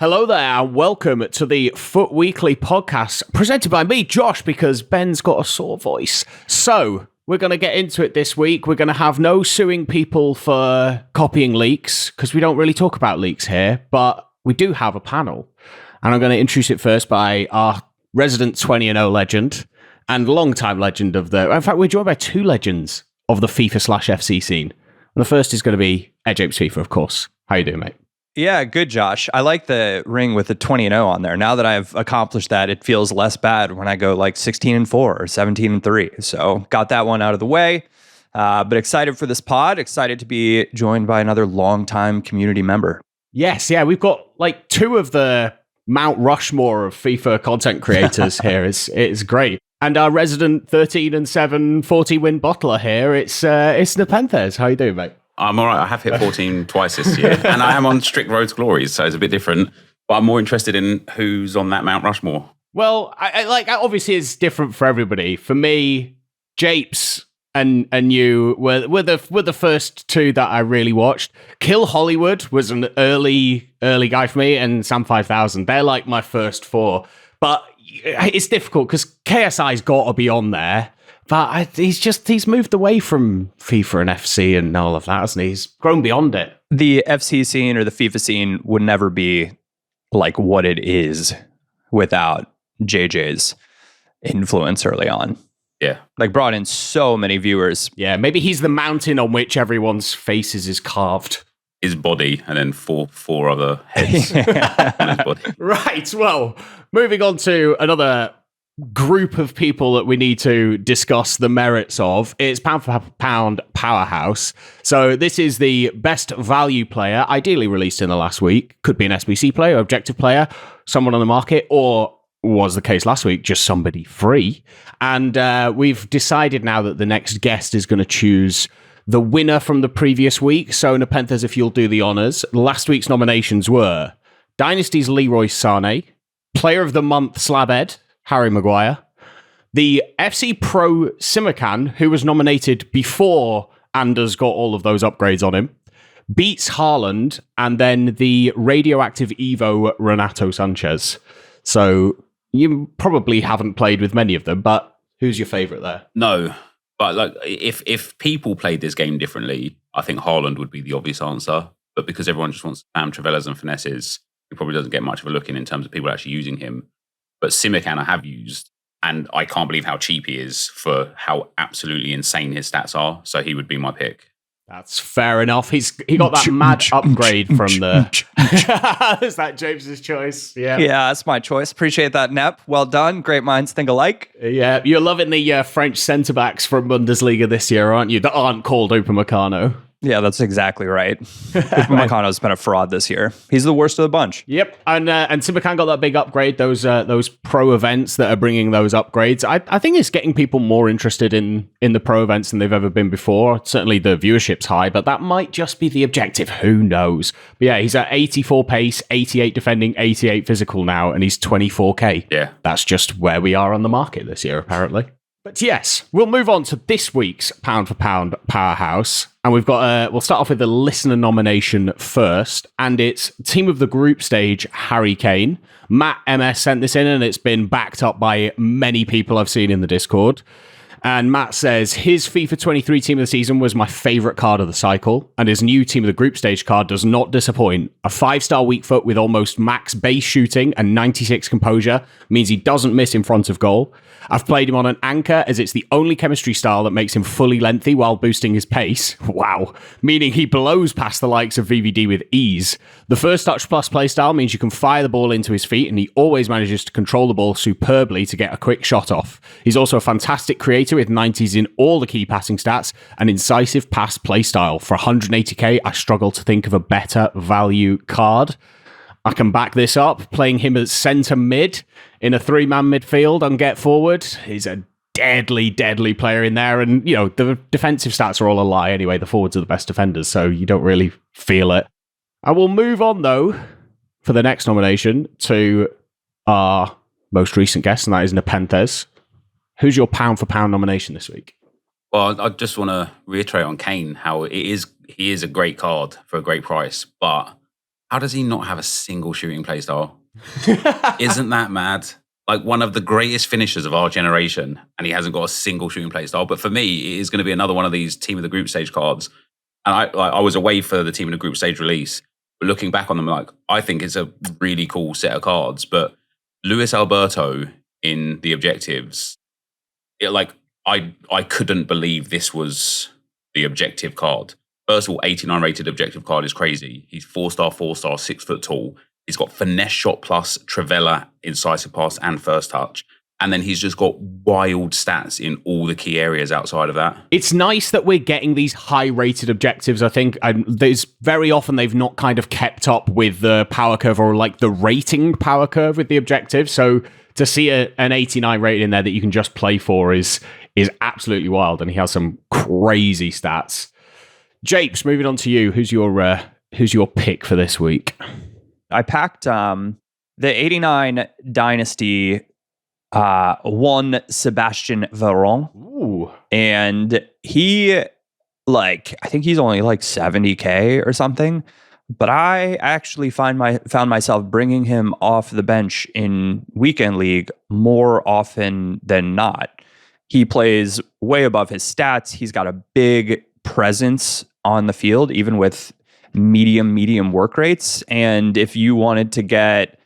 Hello there, and welcome to the Foot Weekly podcast, presented by me, Josh, because Ben's got a sore voice. So, we're going to get into it this week. We're going to have no suing people for copying leaks, because we don't really talk about leaks here, but we do have a panel. And I'm going to introduce it first by our resident 20-0 legend, and long-time legend of the... In fact, we're joined by two legends of the FIFA/FC scene. And the first is going to be AirJapes FIFA, of course. How you doing, mate? Yeah, good, Josh. I like the ring with the 20-0 on there. Now that I've accomplished that, it feels less bad when I go like 16-4 or 17-3. So got that one out of the way. But excited for this pod. Excited to be joined by another longtime community member. Yes, yeah, we've got like two of the Mount Rushmore of FIFA content creators here. It's great. And our resident 13-7 40-win bottler here, it's Nepenthez. How you doing, mate? I'm all right. I have hit 14 twice this year, and I am on strict road to glory, so it's a bit different. But I'm more interested in who's on that Mount Rushmore. Well, I obviously it's different for everybody. For me, Japes and you were the first two that I really watched. 𝘊𝘁𝗍𝘀𝘁 was an early guy for me, and Sam5000. They're like my first four, but it's difficult because KSI's got to be on there. But he's moved away from FIFA and FC and all of that, hasn't he? He's grown beyond it. The FC scene or the FIFA scene would never be like what it is without JJ's influence early on. Yeah. Like brought in so many viewers. Yeah, maybe he's the mountain on which everyone's faces is carved. His body and then four other heads on his body. Right, well, moving on to another group of people that we need to discuss the merits of. It's pound for pound Powerhouse. So this is the best value player, ideally released in the last week. Could be an SBC player, objective player, someone on the market, or was the case last week, just somebody free. And we've decided now that the next guest is going to choose the winner from the previous week. So Nepenthez, if you'll do the honours. Last week's nominations were Dynasty's Leroy Sané, Player of the Month 𝘵𝗵𝘳, Harry Maguire, the FC Pro 𝘵𝗰𝗀𝘀, who was nominated before Anders got all of those upgrades on him, beats Haaland, and then the radioactive Evo Renato Sanches. So you probably haven't played with many of them, but who's your favourite there? No, but like if people played this game differently, I think Haaland would be the obvious answer. But because everyone just wants Trivellers and finesses, he probably doesn't get much of a look in terms of people actually using him. But 𝘵𝗰𝗀𝘀 I have used, and I can't believe how cheap he is for how absolutely insane his stats are. So he would be my pick. That's fair enough. He got that mad upgrade from the... Is that James's choice? Yeah. Yeah, that's my choice. Appreciate that, Nep. Well done. Great minds think alike. Yeah, you're loving the French centre-backs from Bundesliga this year, aren't you? That aren't called 𝘊𝑝amecano. Yeah, that's exactly right. 𝘊𝑝amecano's been a fraud this year. He's the worst of the bunch. Yep, and 𝘵𝗵𝗀𝗀 got that big upgrade. Those pro events that are bringing those upgrades. I think it's getting people more interested in the pro events than they've ever been before. Certainly the viewership's high, but that might just be the objective. Who knows? But yeah, he's at 84 pace, 88 defending, 88 physical now, and he's 24k. Yeah, that's just where we are on the market this year, apparently. But yes, we'll move on to this week's pound for pound Powerhouse. And we've got, we'll start off with the listener nomination first. And it's team of the group stage, Harry Kane. Matt MS sent this in, and it's been backed up by many people I've seen in the Discord. And Matt says, his FIFA 23 team of the season was my favourite card of the cycle, and his new team of the group stage card does not disappoint. A 5-star weak foot with almost max base shooting and 96 composure means he doesn't miss in front of goal. I've played him on an anchor as it's the only chemistry style that makes him fully lengthy while boosting his pace. Wow. Meaning he blows past the likes of VVD with ease. The first touch plus playstyle means you can fire the ball into his feet, and he always manages to control the ball superbly to get a quick shot off. He's also a fantastic creator with 90s in all the key passing stats and incisive pass playstyle. For 180k, I struggle to think of a better value card. I can back this up, playing him as centre mid in a 3-man midfield on get forward. He's a deadly player in there, and you know the defensive stats are all a lie anyway. The forwards are the best defenders, so you don't really feel it. I will move on though for the next nomination to our most recent guest, and that is Nepenthez. Who's your pound for pound nomination this week? Well, I just want to reiterate on Kane how he is a great card for a great price, but How does he not have a single shooting play style? Isn't that mad? Like one of the greatest finishers of our generation, and he hasn't got a single shooting play style. But for me, it is going to be another one of these team of the group stage cards. And I was away for the team of the group stage release, but looking back on them, like I think it's a really cool set of cards. But Luis Alberto in the objectives, I couldn't believe this was the objective card. First of all, 89 rated objective card is crazy. He's 4-star, 6 foot tall. He's got finesse shot plus 𝘃𝗲𝗯, incisive pass, and first touch. And then he's just got wild stats in all the key areas outside of that. It's nice that we're getting these high-rated objectives, I think. There's very often they've not kind of kept up with the power curve or like the rating power curve with the objectives. So to see an 89 rated in there that you can just play for is absolutely wild. And he has some crazy stats. 𝗲𝗍𝑝𝑒, moving on to you. Who's your pick for this week? I packed the 89 Dynasty 𝘂𝘂𝑠ebastien Veron. Ooh. And he, I think he's only like 70K or something. But I actually found myself bringing him off the bench in Weekend League more often than not. He plays way above his stats. He's got a big presence on the field, even with medium work rates. And if you wanted to get,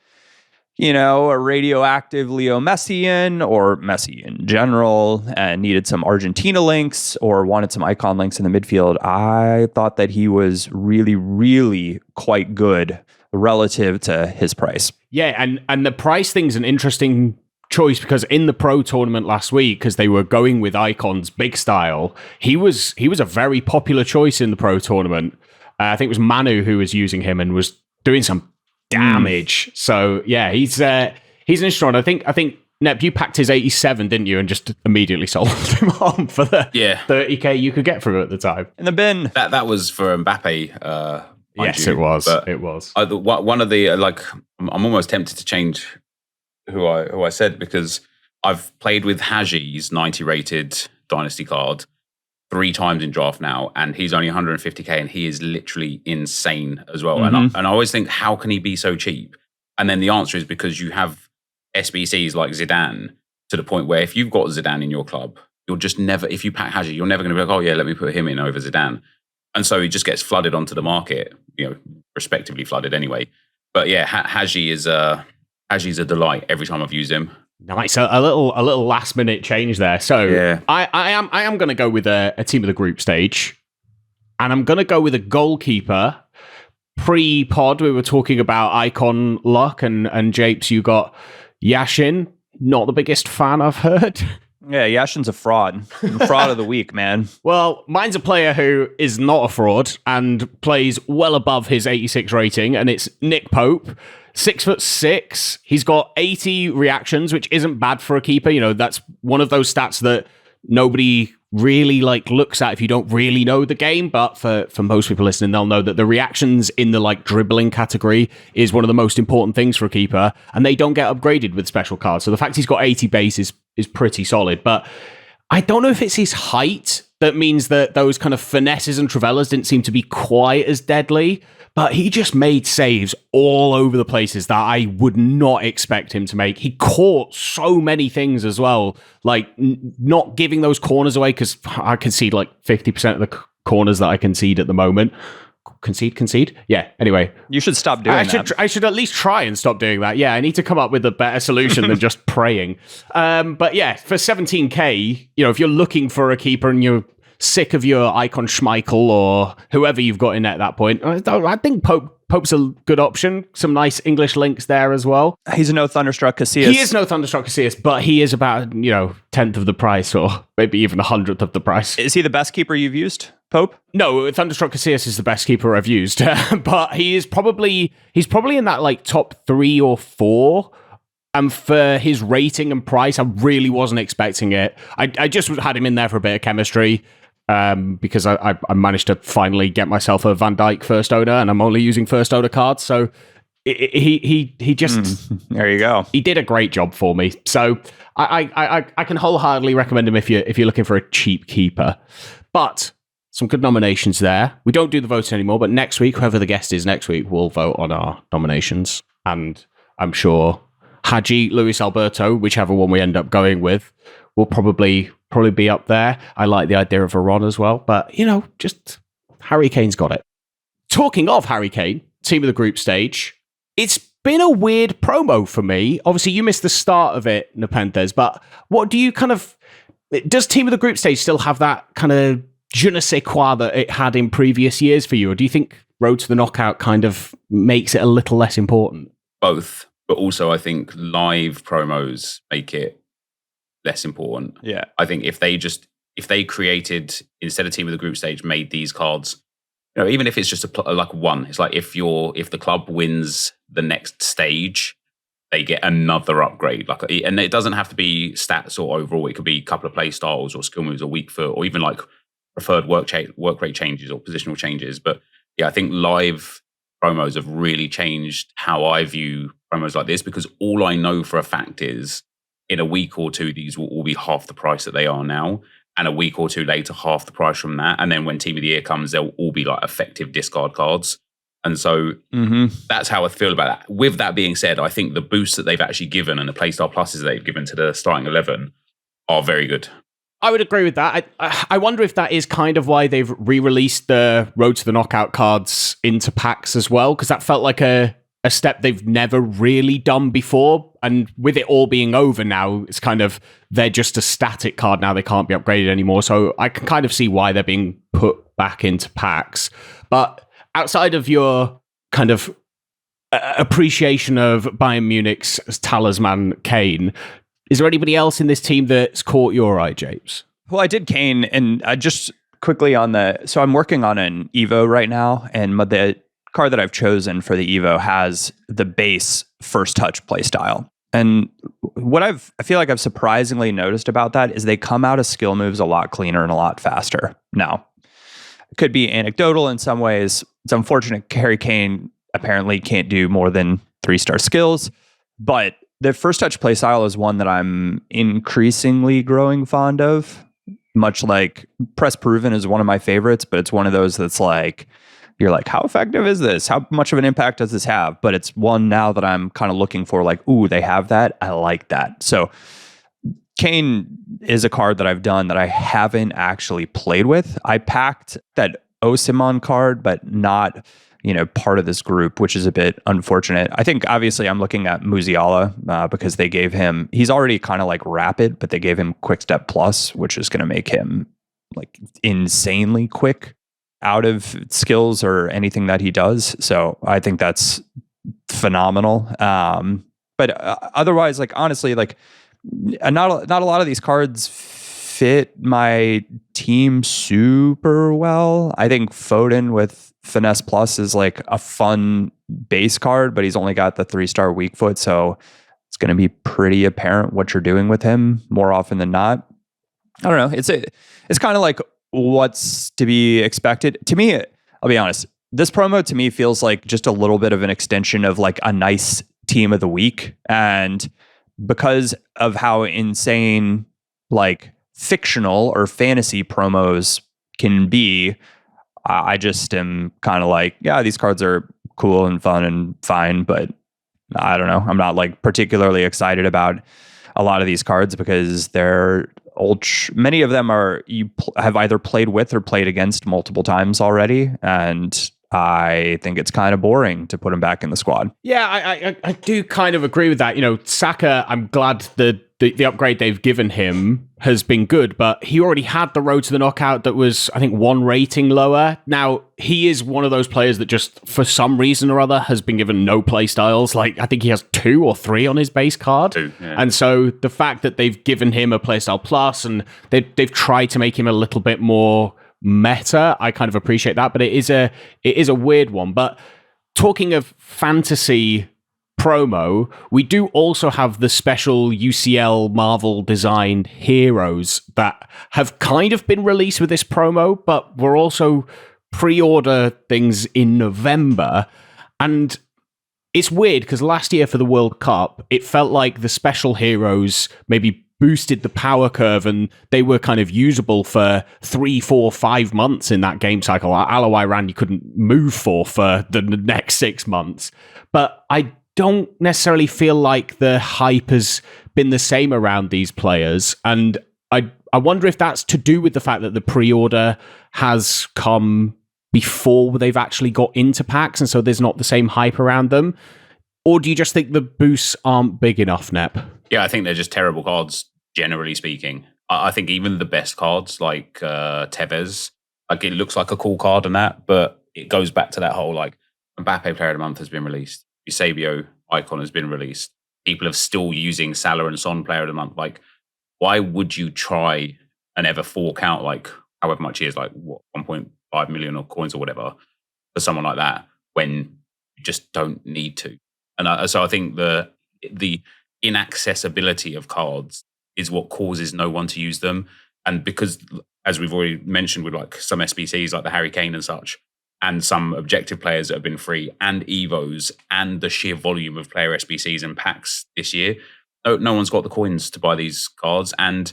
a radioactive Leo Messi in, or Messi in general, and needed some Argentina links or wanted some icon links in the midfield, I thought that he was really, really quite good relative to his price. Yeah, and the price thing's an interesting choice because in the pro tournament last week, because they were going with icons big style, he was a very popular choice in the pro tournament. I think it was Manu who was using him and was doing some damage. So yeah, he's an interesting one. I think Nep, you packed his 87, didn't you, and just immediately sold him on for the 30k you could get from it at the time in the bin. That was for Mbappe. Yes, it was. It was. One of the I'm almost tempted to change who I said, because I've played with Hagi's 90 rated Dynasty card 3 times in draft now, and he's only 150k, and he is literally insane as well. Mm-hmm. And I always think, how can he be so cheap? And then the answer is because you have SBCs like Zidane, to the point where if you've got Zidane in your club, you'll just never, if you pack Hagi, you're never going to be like, oh yeah, let me put him in over Zidane. And so he just gets flooded onto the market, respectively flooded anyway. But yeah, Hagi's a delight every time I've used him. Nice, a little last minute change there. So yeah. I am going to go with a team of the group stage, and I'm going to go with a goalkeeper. Pre-pod, we were talking about icon luck, and 𝗲𝗍𝑝𝑒, you got Yashin. Not the biggest fan, I've heard. Yeah, Yashin's a fraud. Fraud of the week, man. Well, mine's a player who is not a fraud and plays well above his 86 rating, and it's Nick Pope. 6'6". He's got 80 reactions, which isn't bad for a keeper. That's one of those stats that nobody really looks at if you don't really know the game. But for most people listening, they'll know that the reactions in the dribbling category is one of the most important things for a keeper, and they don't get upgraded with special cards. So the fact he's got 80 base is pretty solid. But I don't know if it's his height that means that those kind of finesses and 𝘃𝗲𝗯𝘃 didn't seem to be quite as deadly. But he just made saves all over the places that I would not expect him to make. He caught so many things as well, not giving those corners away, because I concede 50% of the corners that I concede at the moment. Concede? Yeah, anyway. You should stop doing that. I should at least try and stop doing that. Yeah, I need to come up with a better solution than just praying. But yeah, for 17k, if you're looking for a keeper and you're sick of your icon Schmeichel or whoever you've got in at that point, I think Pope's a good option. Some nice English links there as well. He's no Thunderstruck 𝗂𝘂𝑐𝑖𝑠. He is no Thunderstruck 𝗂𝑂𝑐𝑖𝑠, but he is about 10th of the price, or maybe even 100th of the price. Is he the best keeper you've used, Pope? No, Thunderstruck 𝗂𝑂𝑐𝑖𝑠 is the best keeper I've used, but he's probably in that top 3 or 4. And for his rating and price, I really wasn't expecting it. I just had him in there for a bit of chemistry. Because I managed to finally get myself a Van Dijk first owner, and I'm only using first owner cards. So he just there you go. He did a great job for me. So I can wholeheartedly recommend him if you're looking for a cheap keeper. But some good nominations there. We don't do the votes anymore, but next week, whoever the guest is next week, we'll vote on our nominations. And I'm sure Hagi, Luis Alberto, whichever one we end up going with, will probably be up there. I like the idea of Veron as well, but just Harry Kane's got it. Talking of Harry Kane, team of the group stage, it's been a weird promo for me. Obviously, you missed the start of it, Nepenthez, but what do you does team of the group stage still have that kind of 𝗓𝗍𝗯𝘀 that it had in previous years for you, or do you think road to the knockout kind of makes it a little less important? Both, but also I think live promos make it less important. Yeah. I think if they created, instead of team of the group stage, made these cards, even if it's just like one, it's like if the club wins the next stage, they get another upgrade. And it doesn't have to be stats or overall. It could be a couple of play styles or skill moves or weak foot or even like preferred work rate changes or positional changes. But yeah, I think live promos have really changed how I view promos like this, because all I know for a fact is in a week or two, these will all be half the price that they are now. And a week or two later, half the price from that. And then when Team of the Year comes, they'll all be like effective discard cards. And so that's how I feel about that. With that being said, I think the boosts that they've actually given and the playstyle pluses they've given to the starting 11 are very good. I would agree with that. I wonder if that is kind of why they've re-released the Road to the Knockout cards into packs as well, because that felt like a step they've never really done before. And with it all being over now, it's kind of, they're just a static card now. They can't be upgraded anymore. So I can kind of see why they're being put back into packs. But outside of your kind of appreciation of Bayern Munich's talisman, Kane, is there anybody else in this team that's caught your eye, Japes? Well, I did Kane, and I just quickly so I'm working on an Evo right now, and the card that I've chosen for the Evo has the base first touch playstyle. And what I feel like I've surprisingly noticed about that is they come out of skill moves a lot cleaner and a lot faster. Now, it could be anecdotal in some ways. It's unfortunate Harry Kane apparently can't do more than 3-star skills, but the first touch playstyle is one that I'm increasingly growing fond of. Much like Press Proven is one of my favorites, but it's one of those that's like, you're like, how effective is this? How much of an impact does this have? But it's one now that I'm kind of looking for, like, ooh, they have that. I like that. So Kane is a card that I've done that I haven't actually played with. I packed that Osimhen card, but not, part of this group, which is a bit unfortunate. I think obviously I'm looking at Musiala because they gave him, he's already kind of like rapid, but they gave him Quick Step Plus, which is going to make him like insanely quick out of skills or anything that he does. So I think that's phenomenal. But otherwise, like, honestly, like, not a lot of these cards fit my team super well. I think Foden with Finesse Plus is like a fun base card, but he's only got the 3-star weak foot, so it's going to be pretty apparent what you're doing with him more often than not. I don't know. It's kind of like what's to be expected. To me, I'll be honest, this promo to me feels like just a little bit of an extension of like a nice team of the week. And because of how insane like fictional or fantasy promos can be, I just am kind of like, yeah, these cards are cool and fun and fine, but I don't know. I'm not like particularly excited about a lot of these cards because they're old. Many of them are have either played with or played against multiple times already, and I think it's kind of boring to put him back in the squad. Yeah, I do kind of agree with that. Saka, I'm glad the upgrade they've given him has been good, but he already had the road to the knockout that was, I think, 1 rating lower. Now, he is one of those players that just, for some reason or other, has been given no play styles. Like, I think he has 2 or 3 on his base card. 2, yeah. And so the fact that they've given him a playstyle plus and they've tried to make him a little bit more meta, I kind of appreciate that, but it is a weird one. But talking of fantasy promo, we do also have the special UCL Marvel designed heroes that have kind of been released with this promo, but we're also pre-order things in November. And it's weird because last year for the World Cup, it felt like the special heroes maybe boosted the power curve and they were kind of usable for 3, 4, 5 months in that game cycle. 𝗟𝗚𝘰𝗮 you couldn't move for the next 6 months. But I don't necessarily feel like the hype has been the same around these players. And I wonder if that's to do with the fact that the pre-order has come before they've actually got into packs, and so there's not the same hype around them. Or do you just think the boosts aren't big enough, Nep? Yeah, I think they're just terrible cards, generally speaking. I think even the best cards, like 𝘃𝘃𝗍𝘃, like it looks like a cool card and that, but it goes back to that whole, like, Mbappe Player of the Month has been released. 𝘵𝗍𝘃𝗀𝘀 icon has been released. People are still using Salah and Son Player of the Month. Like, why would you try and ever fork out, like, however much it is, like, what, 1.5 million or coins or whatever, for someone like that, when you just don't need to? And so I think the inaccessibility of cards is what causes no one to use them. And because, as we've already mentioned with like some SBCs like the Harry Kane and such, and some objective players that have been free, and Evos, and the sheer volume of player SBCs and packs this year, no one's got the coins to buy these cards. And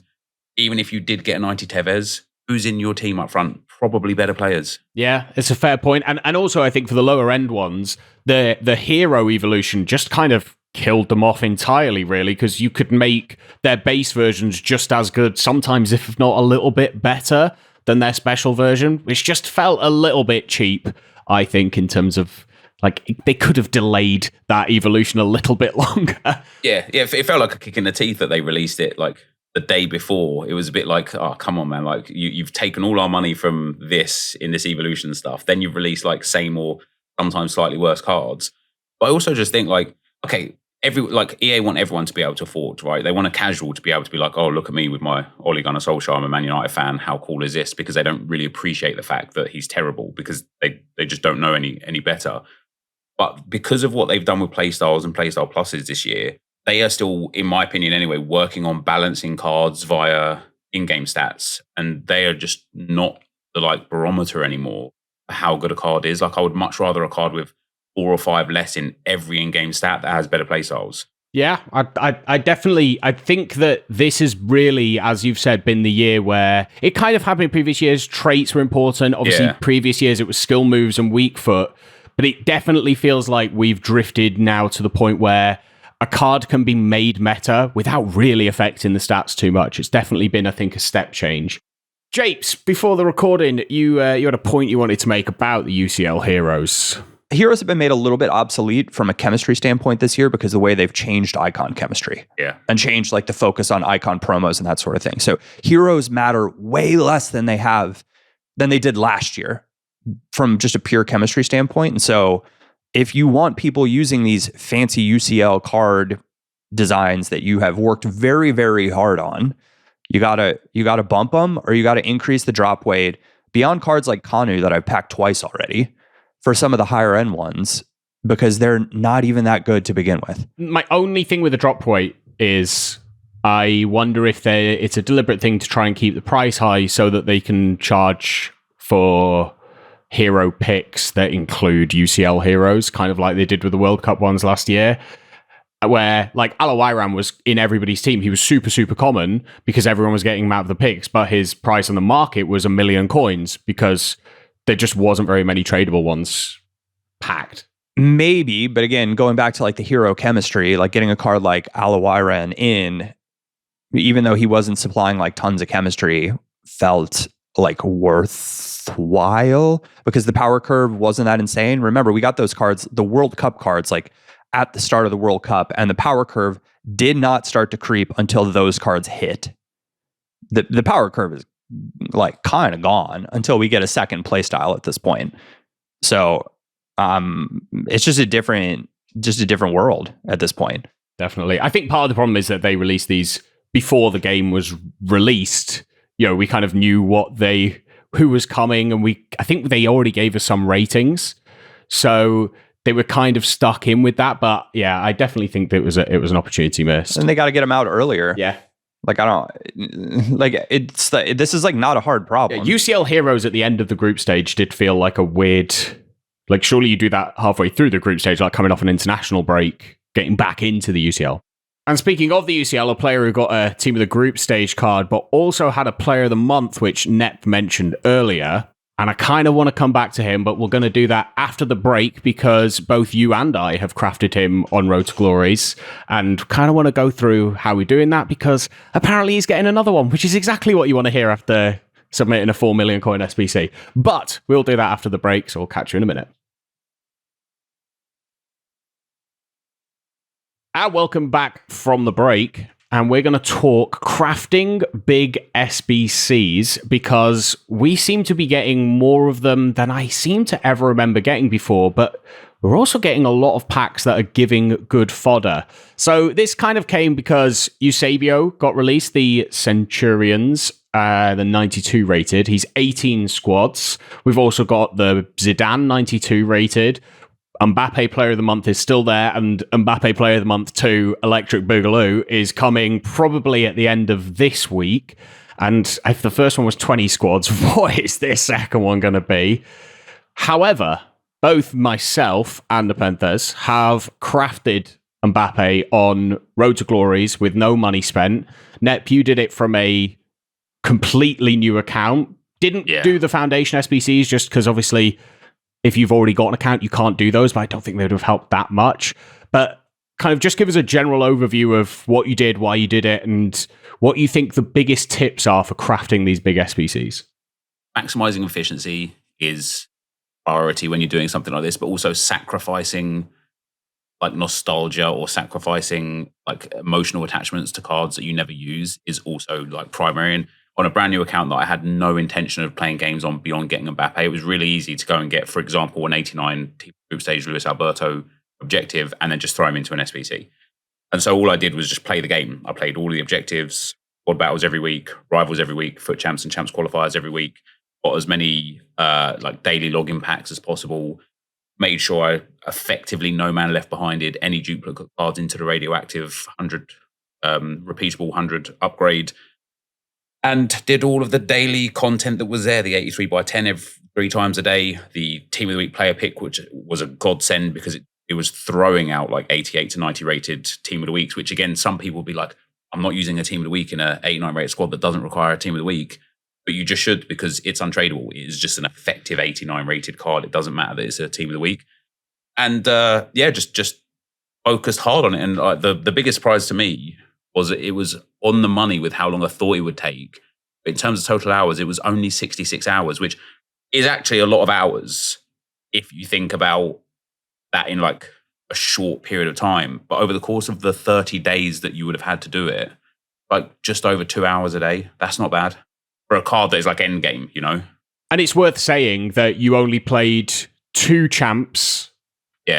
even if you did get a 𝗏𝗏𝗍𝘃, who's in your team up front? Probably better players. Yeah, it's a fair point. And also I think for the lower end ones, the hero evolution just kind of killed them off entirely, really, because you could make their base versions just as good, sometimes if not a little bit better than their special version, which just felt a little bit cheap, I think, in terms of, like, they could have delayed that evolution a little bit longer. Yeah, it felt like a kick in the teeth that they released it, like, the day before. It was a bit like, oh, come on, man. Like, you've taken all our money from this in this evolution stuff. Then you've released, like, same or sometimes slightly worse cards. But I also just think, like, okay, EA want everyone to be able to afford, right? They want a casual to be able to be like, oh, look at me with my 𝘵𝘀𝘁, I'm a Man United fan. How cool is this? Because they don't really appreciate the fact that he's terrible, because they just don't know any better. But because of what they've done with playstyles and playstyle pluses this year, they are still, in my opinion anyway, working on balancing cards via in-game stats. And they are just not the, like, barometer anymore for how good a card is. Like, I would much rather a card with 4 or 5 less in every in-game stat that has better playstyles. Yeah, I definitely, I think that this has really, as you've said, been the year where it kind of happened in previous years. Traits were important. Obviously, previous years it was skill moves and weak foot. But it definitely feels like we've drifted now to the point where a card can be made meta without really affecting the stats too much. It's definitely been, I think, a step change. 𝗏𝗃𝗍𝗃, before the recording, you had a point you wanted to make about the UCL heroes. Heroes have been made a little bit obsolete from a chemistry standpoint this year because of the way they've changed icon chemistry. Yeah. And changed, like, the focus on icon promos and that sort of thing. So heroes matter way less than they did last year from just a pure chemistry standpoint. And so if you want people using these fancy UCL card designs that you have worked very, very hard on, you gotta bump them, or you gotta increase the drop weight beyond cards like Kanu that I've packed twice already for some of the higher end ones, because they're not even that good to begin with. My only thing with the drop weight is I wonder if it's a deliberate thing to try and keep the price high so that they can charge for hero picks that include UCL heroes, kind of like they did with the World Cup ones last year, where, like, 𝗟𝗚𝘰𝗮𝘀 was in everybody's team. He was super, super common because everyone was getting him out of the picks, but his price on the market was 1 million coins because there just wasn't very many tradable ones packed. Maybe, but again, going back to, like, the hero chemistry, like getting a card like 𝗟𝗚𝘰𝗮𝘀 in, even though he wasn't supplying, like, tons of chemistry, felt like worthwhile because the power curve wasn't that insane. Remember, we got those cards, the World Cup cards, like, at the start of the World Cup, and the power curve did not start to creep until those cards hit. The power curve is, like, kind of gone until we get a second playstyle at this point. So it's just a different world at this point. Definitely. I think part of the problem is that they released these before the game was released. You know, we kind of knew who was coming, and I think they already gave us some ratings. So they were kind of stuck in with that. But yeah, I definitely think that it was an opportunity missed. And they got to get them out earlier. Yeah. Like, this is, like, not a hard problem. Yeah, UCL heroes at the end of the group stage did feel like a weird, like, surely you do that halfway through the group stage, like coming off an international break, getting back into the UCL. And speaking of the UCL, a player who got a Team of the Group stage card, but also had a Player of the Month, which Nep mentioned earlier. And I kind of want to come back to him, but we're going to do that after the break because both you and I have crafted him on Road to Glories and kind of want to go through how we're doing that because apparently he's getting another one, which is exactly what you want to hear after submitting a 4 million coin SBC. But we'll do that after the break, so we'll catch you in a minute. And welcome back from the break. And we're going to talk crafting big SBCs because we seem to be getting more of them than I seem to ever remember getting before, but we're also getting a lot of packs that are giving good fodder. So this kind of came because 𝘬𝘗𝘃𝗀𝘀 got released, the Centurions, the 92 rated. He's 18 squads. We've also got the Zidane 92 rated. Mbappe Player of the Month is still there, and Mbappe Player of the Month 2, Electric Boogaloo, is coming probably at the end of this week. And if the first one was 20 squads, what is this second one going to be? However, both myself and Nepenthez have crafted Mbappe on Road to Glories with no money spent. Nep, you did it from a completely new account. Didn't do the Foundation SBCs just because obviously if you've already got an account, you can't do those, but I don't think they would have helped that much. But kind of just give us a general overview of what you did, why you did it, and what you think the biggest tips are for crafting these big SBCs. Maximizing efficiency is priority when you're doing something like this, but also sacrificing like nostalgia or sacrificing like emotional attachments to cards that you never use is also like primary. And on a brand new account that I had no intention of playing games on beyond getting Mbappe, it was really easy to go and get, for example, an 89 team group stage Luis Alberto objective and then just throw him into an SBC. And so all I did was just play the game. I played all the objectives, squad battles every week, rivals every week, foot champs and champs qualifiers every week, got as many like daily login packs as possible, made sure I effectively no man left behind it, any duplicate cards into the radioactive 100 repeatable 100 upgrade, and did all of the daily content that was there, the 83 by 10 every 3 times a day, the Team of the Week player pick, which was a godsend because it was throwing out like 88 to 90 rated Team of the Weeks, which again, some people will be like, I'm not using a Team of the Week in a 89 rated squad that doesn't require a Team of the Week. But you just should because it's untradeable. It is just an effective 89 rated card. It doesn't matter that it's a Team of the Week. And just focused hard on it. And the biggest surprise to me was that it was on the money with how long I thought it would take. In terms of total hours, it was only 66 hours, which is actually a lot of hours if you think about that in like a short period of time. But over the course of the 30 days that you would have had to do it, like just over 2 hours a day, that's not bad. For a card that is like endgame, you know? And it's worth saying that you only played 2 champs,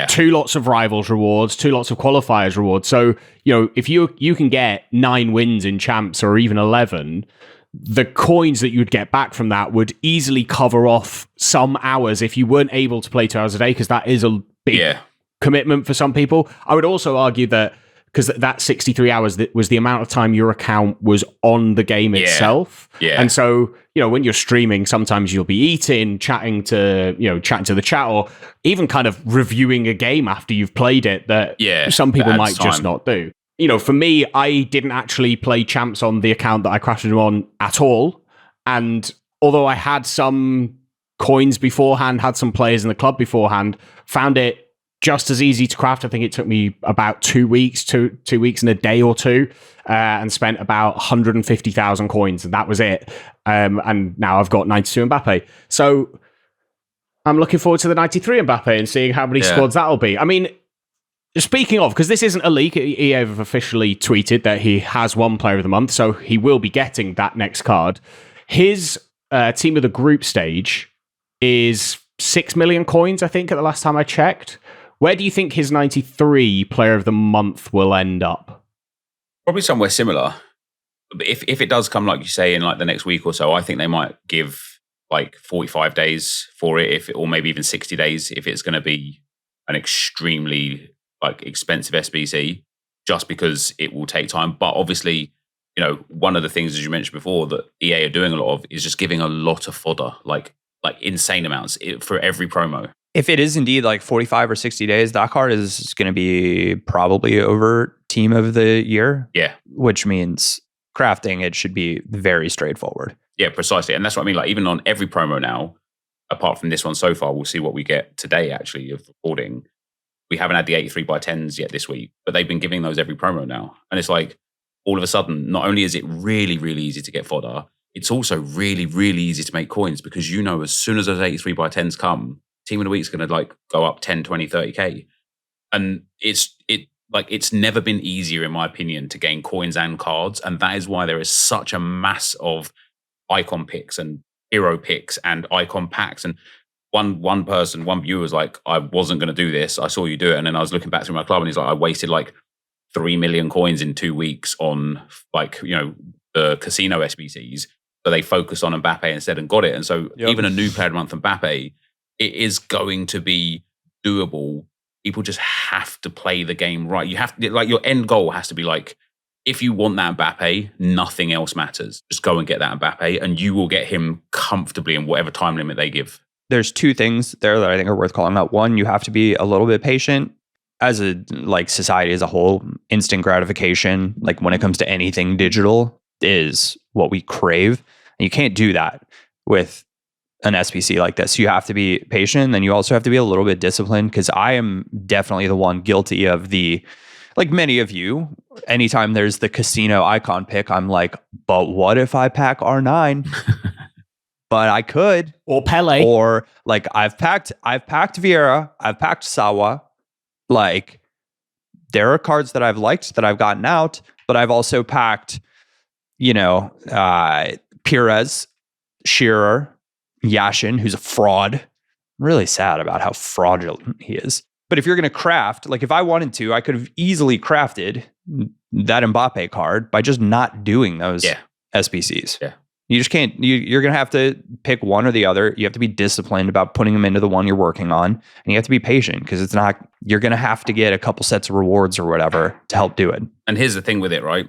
2 lots of rivals rewards, 2 lots of qualifiers rewards. So, you know, if you can get 9 wins in champs or even 11, the coins that you'd get back from that would easily cover off some hours if you weren't able to play 2 hours a day, because that is a big commitment for some people. I would also argue that because that 63 hours was the amount of time your account was on the game itself. Yeah. And so, you know, when you're streaming, sometimes you'll be eating, chatting to the chat, or even kind of reviewing a game after you've played it that some people might just not do. You know, for me, I didn't actually play champs on the account that I crafted on at all. And although I had some coins beforehand, had some players in the club beforehand, found it just as easy to craft. I think it took me about 2 weeks, two weeks and a day or two, and spent about 150,000 coins, and that was it. And now I've got 92 Mbappe. So I'm looking forward to the 93 Mbappe and seeing how many squads that'll be. I mean, speaking of, because this isn't a leak, EA have officially tweeted that he has one Player of the Month, so he will be getting that next card. His Team of the Group stage is 6 million coins, I think, at the last time I checked. Where do you think his 93 Player of the Month will end up? Probably somewhere similar. But if it does come, like you say, in like the next week or so, I think they might give like 45 days for it, or maybe even 60 days if it's going to be an extremely like expensive SBC, just because it will take time. But obviously, you know, one of the things, as you mentioned before, that EA are doing a lot of is just giving a lot of fodder, like insane amounts for every promo. If it is indeed like 45 or 60 days, that card is going to be probably over team of the year. Yeah. Which means crafting it should be very straightforward. Yeah, precisely. And that's what I mean. Like, even on every promo now, apart from this one so far, we'll see what we get today, actually, of recording. We haven't had the 83x10s yet this week, but they've been giving those every promo now. And it's like, all of a sudden, not only is it really, really easy to get fodder, it's also really, really easy to make coins, because you know as soon as those 83x10s come, Team of the Week's going to like go up 10, 20, 30k. And it's never been easier, in my opinion, to gain coins and cards. And that is why there is such a mass of icon picks and hero picks and icon packs. And one viewer was like, I wasn't going to do this. I saw you do it. And then I was looking back through my club and he's like, I wasted like 3 million coins in 2 weeks on like, the casino SBCs. So they focused on Mbappe instead and got it. And so even a new player of the month Mbappe, it is going to be doable. People just have to play the game right. You have to, like, your end goal has to be like, if you want that Mbappe, nothing else matters. Just go and get that Mbappe and you will get him comfortably in whatever time limit they give. There's 2 things there that I think are worth calling out. One, you have to be a little bit patient. As a like society as a whole, instant gratification, like when it comes to anything digital, is what we crave. And you can't do that with an SBC like this. You have to be patient. Then you also have to be a little bit disciplined, because I am definitely the one guilty of the, like many of you, anytime there's the casino icon pick, I'm like, but what if I pack R9? But I could. Or Pele. Or like I've packed Vieira, I've packed Sawa. Like, there are cards that I've liked that I've gotten out, but I've also packed, Pires, Shearer, Yashin, who's a fraud. I'm really sad about how fraudulent he is. But if you're going to craft, like if I wanted to, I could have easily crafted that Mbappe card by just not doing those SBCs. Yeah. You just can't, you're going to have to pick one or the other. You have to be disciplined about putting them into the one you're working on. And you have to be patient, because it's not, you're going to have to get a couple sets of rewards or whatever to help do it. And here's the thing with it, right?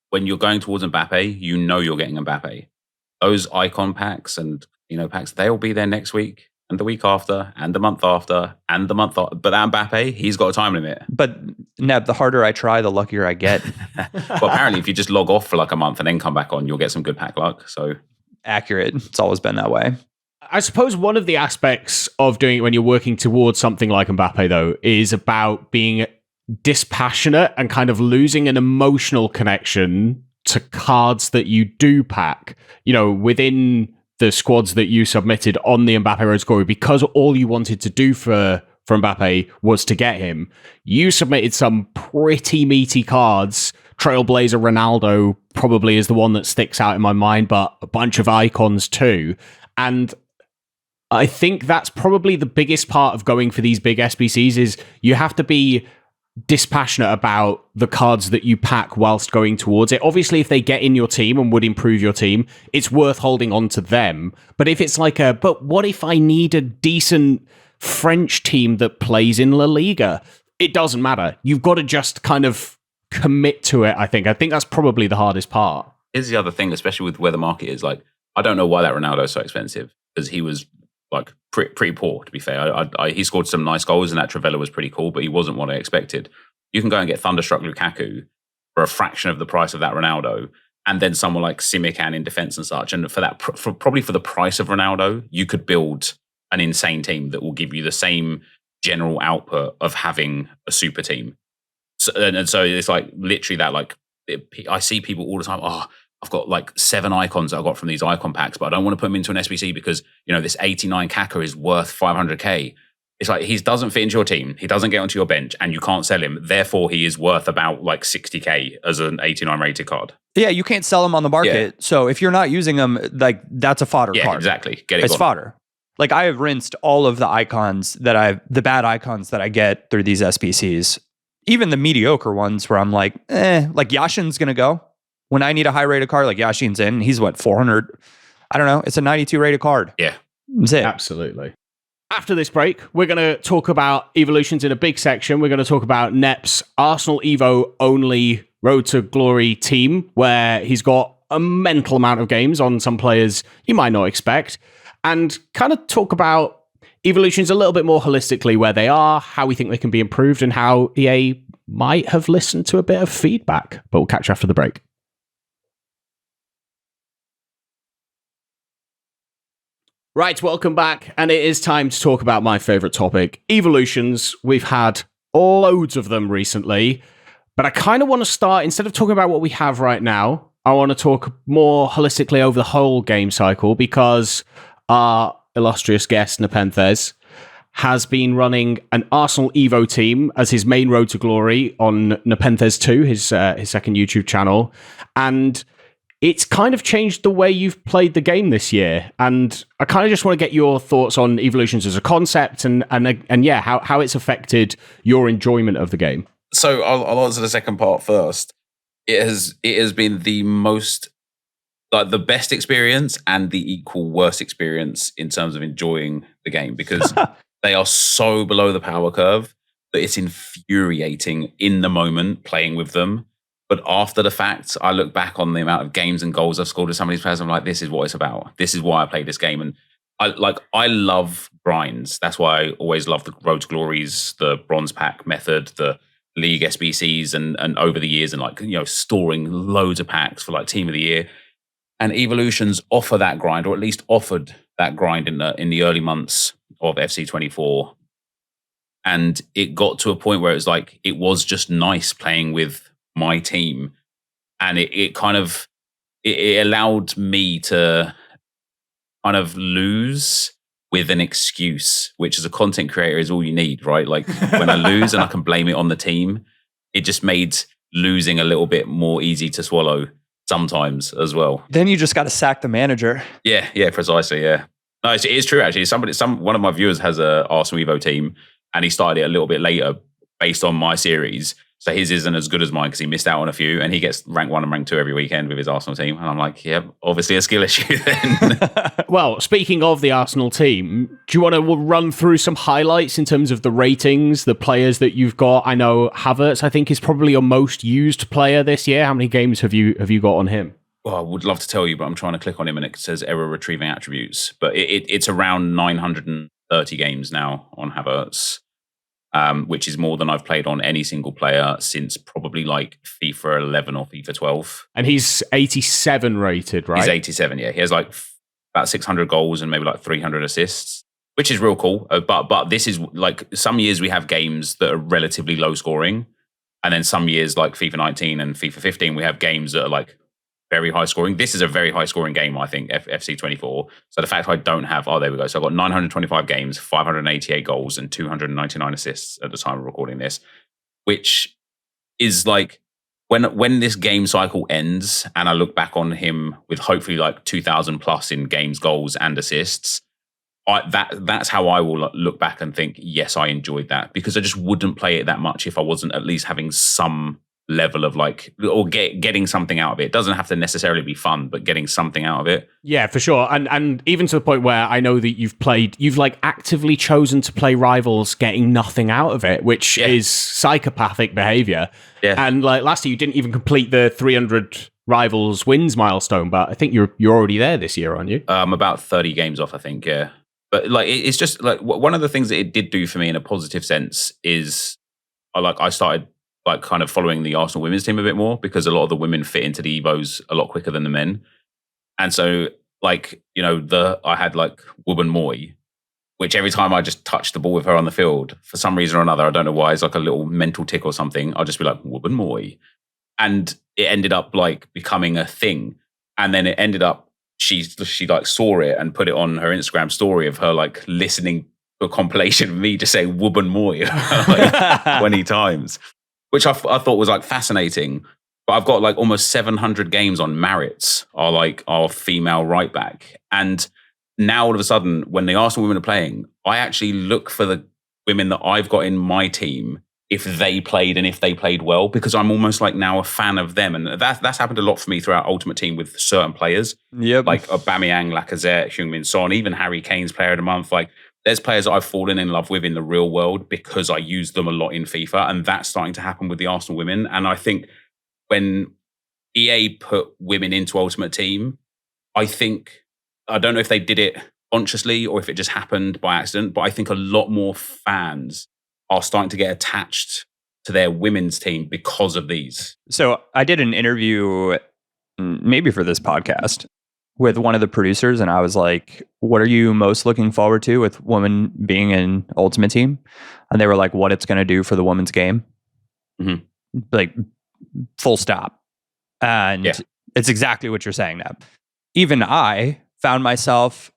When you're going towards Mbappe, you know you're getting Mbappe. Those icon packs and packs, they'll be there next week and the week after and the month after and the month after. But that Mbappe, he's got a time limit. But Neb, the harder I try, the luckier I get. Well, apparently if you just log off for like a month and then come back on, you'll get some good pack luck. So accurate. It's always been that way. I suppose one of the aspects of doing it when you're working towards something like Mbappe, though, is about being dispassionate and kind of losing an emotional connection to cards that you do pack. Within the squads that you submitted on the Mbappe Road Scorer, because all you wanted to do for Mbappe was to get him, you submitted some pretty meaty cards. Trailblazer Ronaldo probably is the one that sticks out in my mind, but a bunch of icons too. And I think that's probably the biggest part of going for these big SBCs, is you have to be dispassionate about the cards that you pack whilst going towards it. Obviously, if they get in your team and would improve your team, it's worth holding on to them. But if it's like but what if I need a decent French team that plays in La Liga? It doesn't matter. You've got to just kind of commit to it, I think. I think that's probably the hardest part. Here's the other thing, especially with where the market is. Like, I don't know why that Ronaldo is so expensive, because he was like pretty poor, to be fair. He scored some nice goals and that 𝗏𝗏𝗏𝘀 was pretty cool, but he wasn't what I expected. You can go and get Thunderstruck Lukaku for a fraction of the price of that Ronaldo, and then someone like Simikan in defense and such. And for that, probably for the price of Ronaldo, you could build an insane team that will give you the same general output of having a super team. So it's like literally that. Like, I see people all the time, I've got like 7 icons that I got from these icon packs, but I don't want to put them into an SBC because, this 89 𝗂𝗂 is worth 500k. It's like, he doesn't fit into your team. He doesn't get onto your bench and you can't sell him. Therefore, he is worth about like 60k as an 89 rated card. Yeah, you can't sell them on the market. Yeah. So if you're not using them, like, that's a fodder card. Exactly. It's fodder. Like, I have rinsed all of the icons the bad icons that I get through these SBCs. Even the mediocre ones where I'm like Yashin's going to go. When I need a high rated card, like Yashin's in, he's 400. I don't know. It's a 92 rated card. Yeah. That's it. Absolutely. After this break, we're going to talk about evolutions in a big section. We're going to talk about Nep's Arsenal Evo only Road to Glory team, where he's got a mental amount of games on some players you might not expect, and kind of talk about evolutions a little bit more holistically, where they are, how we think they can be improved, and how EA might have listened to a bit of feedback, but we'll catch you after the break. Right, welcome back, and it is time to talk about my favourite topic, evolutions. We've had loads of them recently, but I kind of want to start, instead of talking about what we have right now, I want to talk more holistically over the whole game cycle, because our illustrious guest, Nepenthez, has been running an Arsenal Evo team as his main road to glory on Nepenthez 2, his second YouTube channel. And it's kind of changed the way you've played the game this year. And I kind of just want to get your thoughts on evolutions as a concept and yeah, how it's affected your enjoyment of the game. So I'll answer the second part first. It has been the most, like, the best experience and the equal worst experience in terms of enjoying the game, because they are so below the power curve that it's infuriating in the moment playing with them. But after the fact, I look back on the amount of games and goals I've scored with some of these players. I'm like, this is what it's about. This is why I play this game. And I love grinds. That's why I always love the Road to Glories, the bronze pack method, the league SBCs, and over the years, and, like, you know, storing loads of packs for, like, team of the year. And evolutions offer that grind, or at least offered that grind in the early months of FC 24. And it got to a point where it was like, it was just nice playing with my team. And it allowed me to kind of lose with an excuse, which as a content creator is all you need, right? Like, when I lose and I can blame it on the team, it just made losing a little bit more easy to swallow sometimes as well. Then you just got to sack the manager. Yeah, precisely. Yeah, no, it is true actually. One of my viewers has a Arsenal Evo team, and he started it a little bit later based on my series. So his isn't as good as mine because he missed out on a few, and he gets rank 1 and rank 2 every weekend with his Arsenal team. And I'm like, yeah, obviously a skill issue then. Well, speaking of the Arsenal team, do you want to run through some highlights in terms of the ratings, the players that you've got? I know Havertz, I think, is probably your most used player this year. How many games have you got on him? Well, I would love to tell you, but I'm trying to click on him and it says error retrieving attributes. But it's around 930 games now on Havertz. Which is more than I've played on any single player since probably like FIFA 11 or FIFA 12. And he's 87 rated, right? He's 87, yeah. He has like about 600 goals and maybe like 300 assists, which is real cool. But this is like, some years we have games that are relatively low scoring. And then some years like FIFA 19 and FIFA 15, we have games that are like very high scoring. This is a very high scoring game, I think, FC 24. So the fact I don't have, there we go. So I've got 925 games, 588 goals, and 299 assists at the time of recording this, which is like, when this game cycle ends and I look back on him with hopefully like 2,000 plus in games, goals, and assists, that's how I will look back and think, yes, I enjoyed that, because I just wouldn't play it that much if I wasn't at least having some level of like, or getting something out of it. It doesn't have to necessarily be fun, but getting something out of it. Yeah, for sure. And even to the point where I know that you've like actively chosen to play rivals getting nothing out of it, which is psychopathic behavior. Yeah. And like last year you didn't even complete the 300 rivals wins milestone, but I think you're already there this year, aren't you? About 30 games off, I think, yeah. But like, it's just like, one of the things that it did do for me in a positive sense is I started like kind of following the Arsenal women's team a bit more, because a lot of the women fit into the Evos a lot quicker than the men. And so, like, you know, I had like 𝘬𝘠𝗪, which every time I just touched the ball with her on the field, for some reason or another, I don't know why, it's like a little mental tick or something, I'll just be like, 𝘬𝘠𝗪. And it ended up like becoming a thing. And then it ended up, she like saw it and put it on her Instagram story of her like listening to a compilation of me just saying 𝘬𝘠𝗪 like 20 times. Which I thought was like fascinating. But I've got like almost 700 games on Maritz, our female right back. And now all of a sudden, when the Arsenal women are playing, I actually look for the women that I've got in my team, if they played and if they played well, because I'm almost like now a fan of them. And that's happened a lot for me throughout Ultimate Team with certain players. Yep. Like 𝘵𝘃𝗏𝗏, Lacazette, Heung-min Son, even Harry Kane's player of the month. Like, there's players that I've fallen in love with in the real world because I use them a lot in FIFA, and that's starting to happen with the Arsenal women. And I think when EA put women into Ultimate Team, I don't know if they did it consciously or if it just happened by accident, but I think a lot more fans are starting to get attached to their women's team because of these. So I did an interview, maybe for this podcast, with one of the producers, and I was like, what are you most looking forward to with women being in Ultimate Team? And they were like, what it's going to do for the women's game. Mm-hmm. Like, full stop. And it's exactly what you're saying now. Even I found myself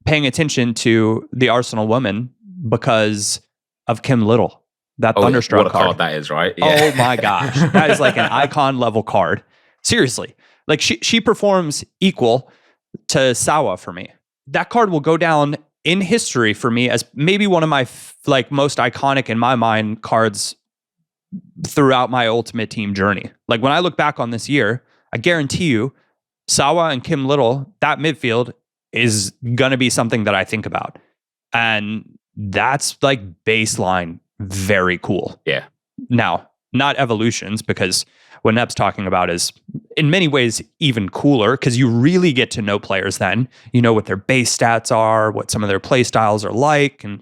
paying attention to the Arsenal women because of 𝘃𝘃, that Thunderstruck what a card that is, right? Yeah. Oh my gosh. That is like an icon level card. Seriously. Like she performs equal to 𝘬𝗏 for me. That card will go down in history for me as maybe one of my most iconic in my mind cards throughout my Ultimate Team journey. Like when I look back on this year, I guarantee you 𝘬𝗏 and 𝘃𝘃, that midfield is going to be something that I think about. And that's like baseline very cool. Yeah. Now, not evolutions, because what 𝗏's talking about is in many ways even cooler because you really get to know players then. You know what their base stats are, what some of their play styles are like, and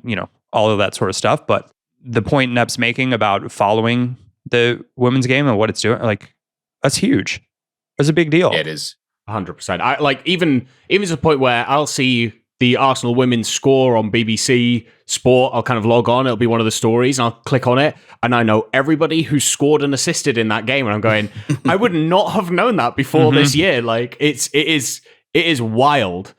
all of that sort of stuff. But the point 𝗏's making about following the women's game and what it's doing, like, that's huge. It's a big deal. Yeah, it is. 100%. I like even to the point where I'll see the Arsenal women's score on BBC Sport. I'll kind of log on. It'll be one of the stories, and I'll click on it, and I know everybody who scored and assisted in that game. And I'm going, I would not have known that before this year. Like it is wild.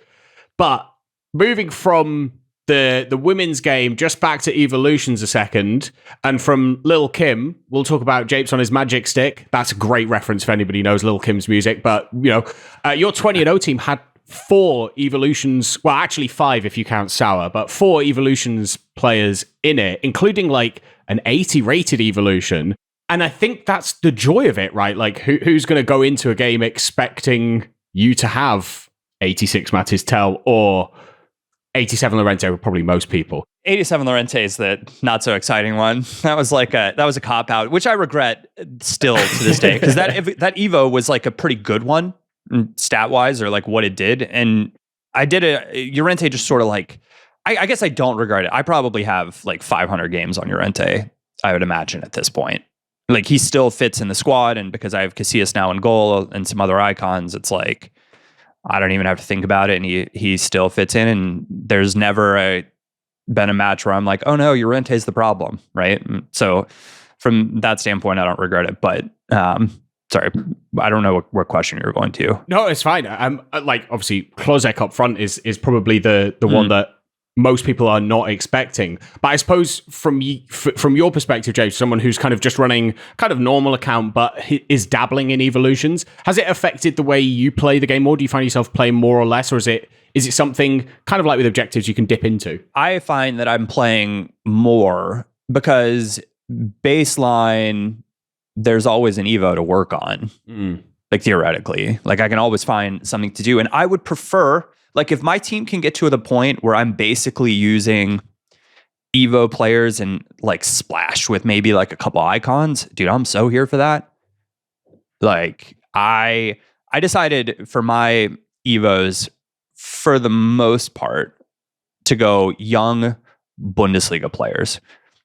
But moving from the women's game just back to Evolutions a second, and from Lil Kim, we'll talk about Japes on his magic stick. That's a great reference if anybody knows Lil Kim's music. But your 20-0 team had 4 Evolutions, well, actually 5 if you count 𝘬𝗏, but 4 Evolutions players in it, including like an 80 rated Evolution. And I think that's the joy of it, right? Like who's going to go into a game expecting you to have 86 Mattis Tell or 87 𝘃𝘃 with probably most people. 87 𝘃𝘃 is the not so exciting one. That was a cop out, which I regret still to this day, because that Evo was like a pretty good one stat wise, or like what it did. And I did 𝘃𝘃 just sort of like, I guess I don't regret it. I probably have like 500 games on 𝘃𝘃, I would imagine at this point. Like he still fits in the squad, and because I have 𝘵𝘃𝑗𝑠 now in goal and some other icons, it's like I don't even have to think about it, and he still fits in. And there's never been a match where I'm like, oh no, 𝘃𝘃 is the problem, right? So from that standpoint, I don't regret it. But sorry, I don't know what question you're going to. No, it's fine. Like obviously 𝘃𝘃 up front is probably the one that most people are not expecting. But I suppose from your perspective, James, someone who's kind of just running kind of normal account but is dabbling in Evolutions, has it affected the way you play the game, or do you find yourself playing more or less, or is it something kind of like with objectives you can dip into? I find that I'm playing more because baseline, there's always an Evo to work on. Like theoretically, like I can always find something to do. And I would prefer, like if my team can get to the point where I'm basically using Evo players and like splash with maybe like a couple icons, dude, I'm so here for that. Like I decided for my Evos, for the most part, to go young Bundesliga players.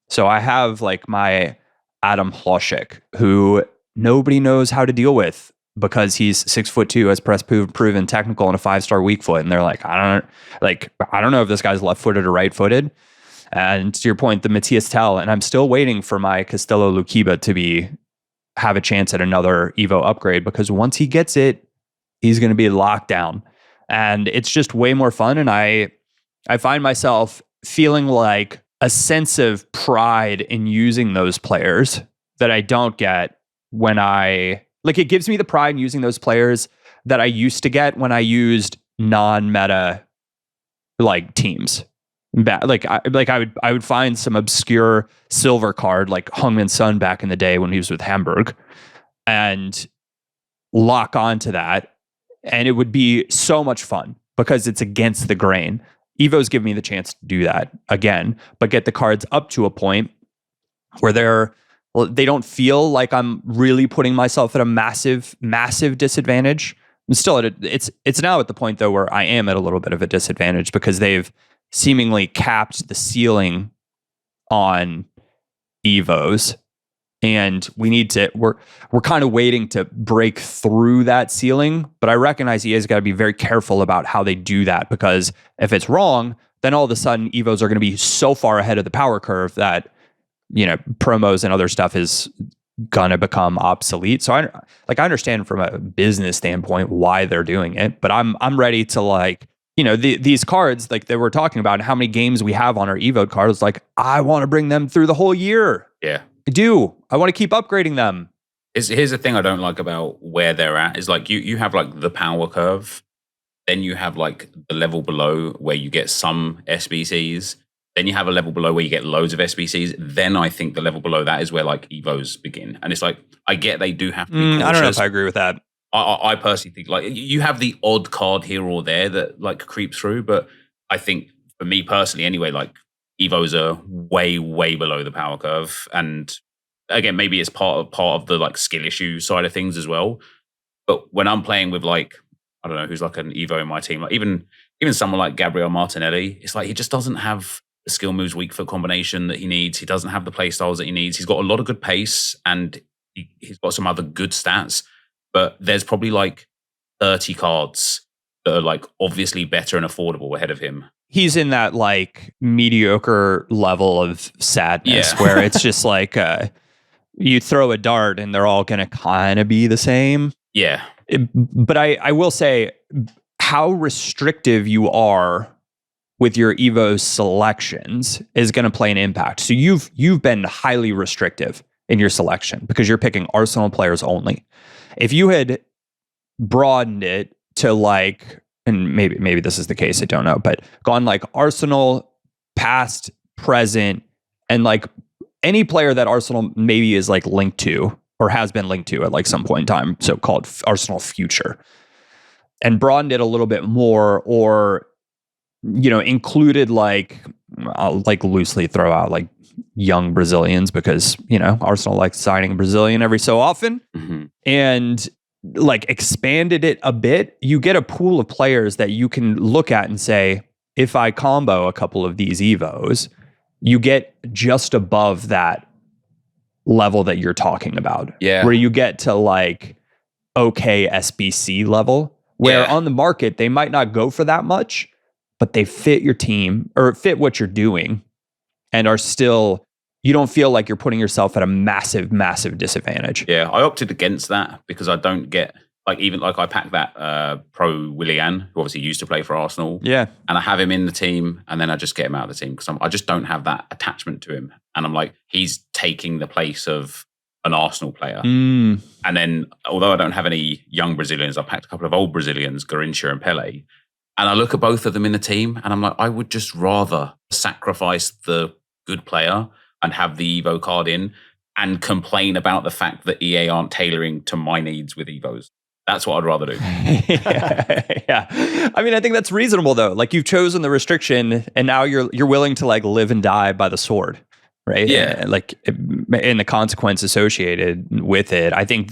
So I have like my Adam Hlošek, who nobody knows how to deal with because he's 6'2", has press proven technical and a 5-star weak foot. And they're like, I don't know if this guy's left-footed or right-footed. And to your point, the Matthias Tell, and I'm still waiting for my Castello Luquiba to have a chance at another Evo upgrade, because once he gets it, he's going to be locked down. And it's just way more fun. And I find myself feeling like a sense of pride in using those players that I don't get when it gives me the pride in using those players that I used to get when I used non-meta like teams. I would find some obscure silver card like Heung-min Son back in the day when he was with Hamburg and lock onto that. And it would be so much fun because it's against the grain. Evos give me the chance to do that again, but get the cards up to a point where they don't feel like I'm really putting myself at a massive, massive disadvantage. I'm still it's now at the point though where I am at a little bit of a disadvantage because they've seemingly capped the ceiling on Evos And we're kind of waiting to break through that ceiling. But I recognize EA's got to be very careful about how they do that, because if it's wrong, then all of a sudden Evos are going to be so far ahead of the power curve that, promos and other stuff is gonna become obsolete. So I understand from a business standpoint why they're doing it, but I'm ready to these cards like that we're talking about and how many games we have on our Evo cards. Like, I want to bring them through the whole year. Yeah, I do. I want to keep upgrading them. Here's the thing I don't like about where they're at is like you have like the power curve, then you have like the level below where you get some SBCs. Then you have a level below where you get loads of SBCs. Then I think the level below that is where like Evos begin. And it's like, I get they do have to be cautious. I don't know if I agree with that. I personally think like you have the odd card here or there that like creeps through. But I think for me personally anyway, like Evos are way, way below the power curve. And again, maybe it's part of the like skill issue side of things as well. But when I'm playing with like, I don't know, who's like an Evo in my team, like even someone like Gabriel Martinelli, it's like he just doesn't have the skill moves weak foot combination that he needs. He doesn't have the play styles that he needs. He's got a lot of good pace and he's got some other good stats, but there's probably like 30 cards that are like obviously better and affordable ahead of him. He's in that like mediocre level of sadness where it's just like you throw a dart and they're all going to kind of be the same. Yeah. But I will say how restrictive you are with your Evo selections is going to play an impact. So you've been highly restrictive in your selection because you're picking Arsenal players only. If you had broadened it to like, and maybe this is the case, I don't know, but gone like Arsenal, past, present, and like any player that Arsenal maybe is like linked to or has been linked to at like some point in time, so-called Arsenal future, and broadened it a little bit more, or included like, I'll like loosely throw out like young Brazilians because, Arsenal likes signing a Brazilian every so often, and like expanded it a bit, you get a pool of players that you can look at and say, if I combo a couple of these Evos, you get just above that level that you're talking about. Yeah. Where you get to like, okay, SBC level, where on the market, they might not go for that much, but they fit your team or fit what you're doing and are still, you don't feel like you're putting yourself at a massive, massive disadvantage. Yeah, I opted against that because I don't get, like even like I packed that pro Willian, who obviously used to play for Arsenal. Yeah. And I have him in the team and then I just get him out of the team because I just don't have that attachment to him. And I'm like, he's taking the place of an Arsenal player. And then, although I don't have any young Brazilians, I packed a couple of old Brazilians, 𝘵𝘀𝘻 and 𝘭𝘪𝘬. And I look at both of them in the team and I'm like, I would just rather sacrifice the good player and have the Evo card in and complain about the fact that EA aren't tailoring to my needs with Evos. That's what I'd rather do. Yeah. I mean, I think that's reasonable though. Like you've chosen the restriction and now you're willing to like live and die by the sword, right? Yeah. And like in the consequence associated with it. I think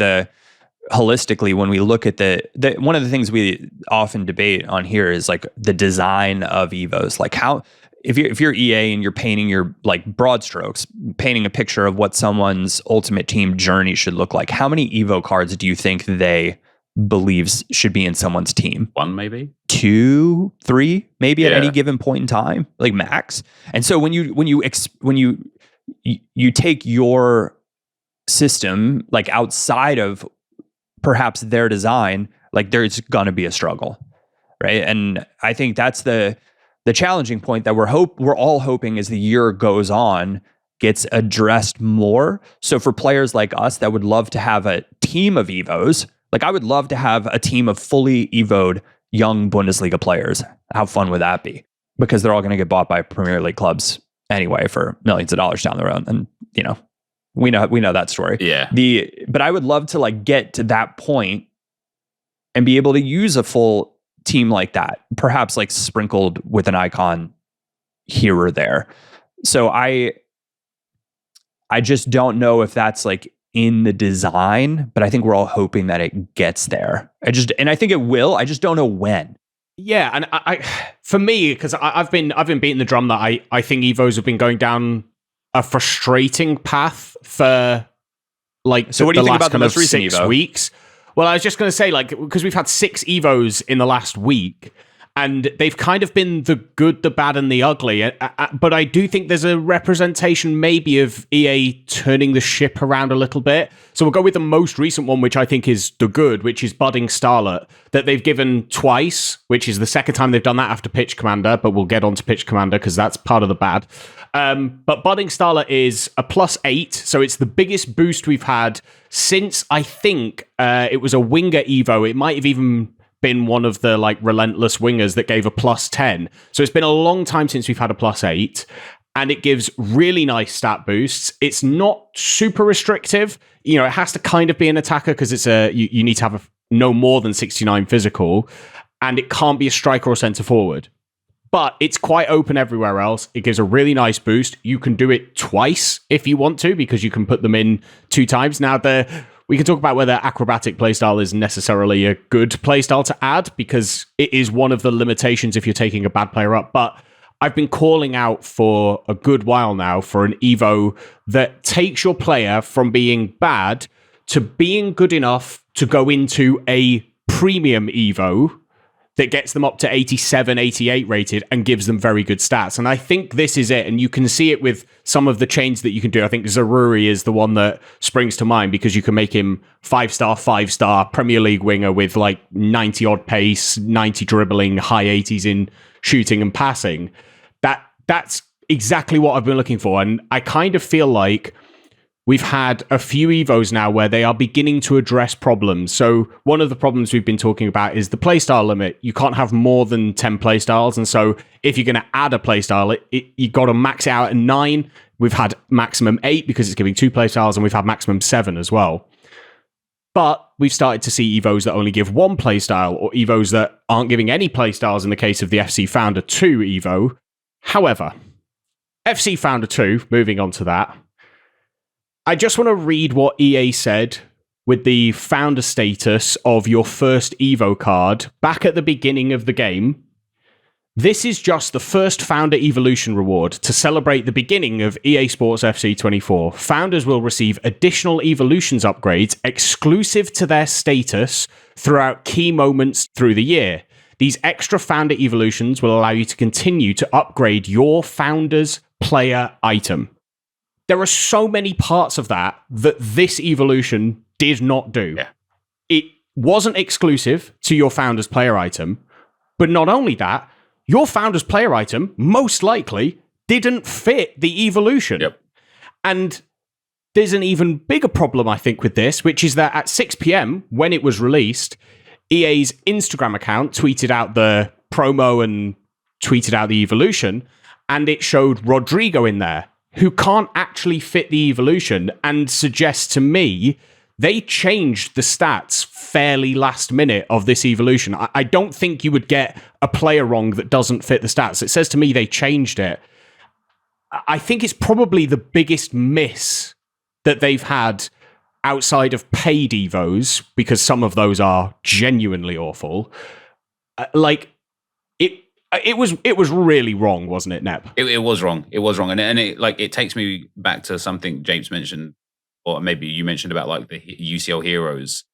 holistically, when we look at the one of the things we often debate on here is like the design of Evos. Like how, if you're EA and you're painting your like broad strokes, painting a picture of what someone's ultimate team journey should look like, how many Evo cards do you think they believes should be in someone's team? 1 maybe? 2, 3 maybe at any given point in time, like max. And so when you take your system like outside of perhaps their design, like there's going to be a struggle, right? And I think that's the challenging point that we're all hoping as the year goes on gets addressed more. So for players like us that would love to have a team of Evos, like I would love to have a team of fully Evo'd young Bundesliga players. How fun would that be? Because they're all going to get bought by Premier League clubs anyway for millions of dollars down the road. And we know that story. Yeah. But I would love to like get to that point and be able to use a full team like that, perhaps like sprinkled with an icon here or there. So I just don't know if that's like in the design, but I think we're all hoping that it gets there. I think it will. I just don't know when. Yeah, and I for me, because I've been beating the drum that I think Evos have been going down a frustrating path for like So what do you the think last about the kind of most recent 6 Evo? weeks. Well, I was just going to say, like, because we've had 6 Evos in the last week, and they've kind of been the good, the bad, and the ugly. But I do think there's a representation maybe of EA turning the ship around a little bit. So we'll go with the most recent one, which I think is the good, which is Budding Starlett, that they've given twice, which is the second time they've done that after Pitch Commander, but we'll get on to Pitch Commander because that's part of the bad. But Budding Starlett is a +8, so it's the biggest boost we've had since, I think, it was a Winger Evo. It might have even been one of the like relentless wingers that gave a +10. So it's been a long time since we've had a +8, and it gives really nice stat boosts. It's not super restrictive. You know, it has to kind of be an attacker because it's you need to have no more than 69 physical, and it can't be a striker or centre forward. But it's quite open everywhere else. It gives a really nice boost. You can do it twice if you want to, because you can put them in 2 times. Now, we can talk about whether acrobatic playstyle is necessarily a good playstyle to add, because it is one of the limitations if you're taking a bad player up. But I've been calling out for a good while now for an Evo that takes your player from being bad to being good enough to go into a premium Evo that gets them up to 87, 88 rated and gives them very good stats. And I think this is it. And you can see it with some of the changes that you can do. I think 𝘬𝘯𝘰 is the one that springs to mind, because you can make him 5-star, 5-star Premier League winger with like 90 odd pace, 90 dribbling, high 80s in shooting and passing. That's exactly what I've been looking for. And I kind of feel like we've had a few Evos now where they are beginning to address problems. So one of the problems we've been talking about is the playstyle limit. You can't have more than 10 playstyles. And so if you're going to add a playstyle, you got to max it out at 9. We've had maximum 8 because it's giving 2 playstyles, and we've had maximum 7 as well. But we've started to see Evos that only give 1 playstyle, or Evos that aren't giving any playstyles in the case of the FC Founder 2 Evo. However, FC Founder 2, moving on to that, I just want to read what EA said with the founder status of your first Evo card back at the beginning of the game. This is just the first Founder Evolution reward to celebrate the beginning of EA Sports FC 24. Founders will receive additional Evolutions upgrades exclusive to their status throughout key moments through the year. These extra Founder Evolutions will allow you to continue to upgrade your Founder's player item. There are so many parts of that this evolution did not do. Yeah. It wasn't exclusive to your Founder's player item, but not only that, your Founder's player item most likely didn't fit the evolution. Yep. And there's an even bigger problem, I think, with this, which is that at 6 p.m, when it was released, EA's Instagram account tweeted out the promo and tweeted out the evolution, and it showed Rodrigo in there, who can't actually fit the evolution, and suggests to me they changed the stats fairly last minute of this evolution. I don't think you would get a player wrong that doesn't fit the stats. It says to me they changed it. I think it's probably the biggest miss that they've had outside of paid Evos, because some of those are genuinely awful. It was really wrong, wasn't it, Nep? It was wrong. It was wrong, and it takes me back to something James mentioned, or maybe you mentioned about like the UCL heroes,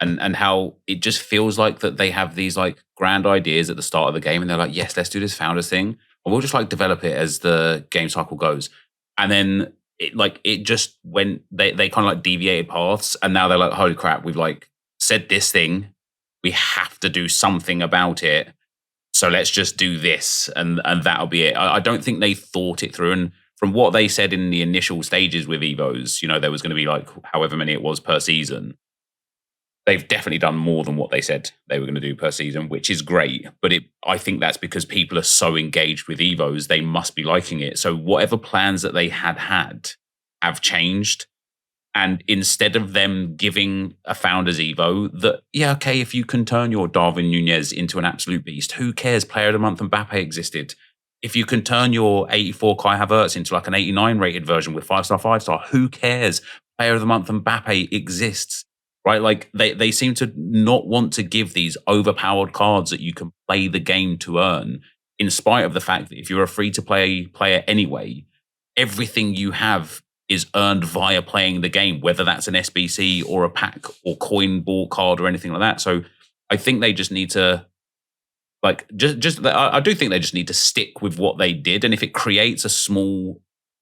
and how it just feels like that they have these like grand ideas at the start of the game, and they're like, yes, let's do this Founders thing, and we'll just like develop it as the game cycle goes, and then it just went, they kind of like deviated paths, and now they're like, holy crap, we've like said this thing, we have to do something about it. So let's just do this, and that'll be it. I don't think they thought it through. And from what they said in the initial stages with Evos, there was going to be like however many it was per season. They've definitely done more than what they said they were going to do per season, which is great. But I think that's because people are so engaged with Evos, they must be liking it. So whatever plans that they had have changed. And instead of them giving a Founders Evo that, yeah, okay, if you can turn your 𝘭𝘪𝘬𝘦 into an absolute beast, who cares? Player of the Month Mbappe existed. If you can turn your 𝘵𝑓𝗀𝗀𝘀𝘁 into like an 89 rated version with 5-star, 5-star, who cares? Player of the Month Mbappe exists, right? Like they seem to not want to give these overpowered cards that you can play the game to earn, in spite of the fact that if you're a free-to-play player anyway, everything you have is earned via playing the game, whether that's an SBC or a pack or coin bought card or anything like that. So I think they just need to, like, I do think they just need to stick with what they did. And if it creates a small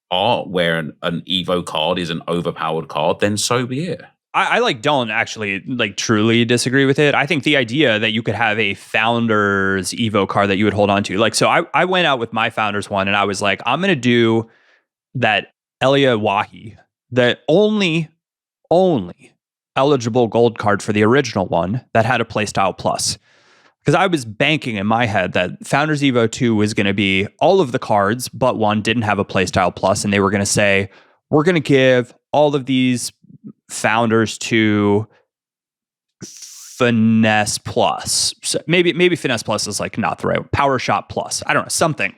art where an Evo card is an overpowered card, then so be it. I like don't actually like truly disagree with it. I think the idea that you could have a Founders Evo card that you would hold on to, like, so I went out with my Founders one and I was like, I'm going to do that 𝘬𝘯𝘰𝗍𝘏, the only eligible gold card for the original one that had a playstyle plus. Because I was banking in my head that Founders Evo 2 was going to be all of the cards, but one didn't have a playstyle plus, and they were going to say, we're going to give all of these Founders to Finesse Plus. So maybe Finesse Plus is like not the right Power Shot Plus. I don't know, something.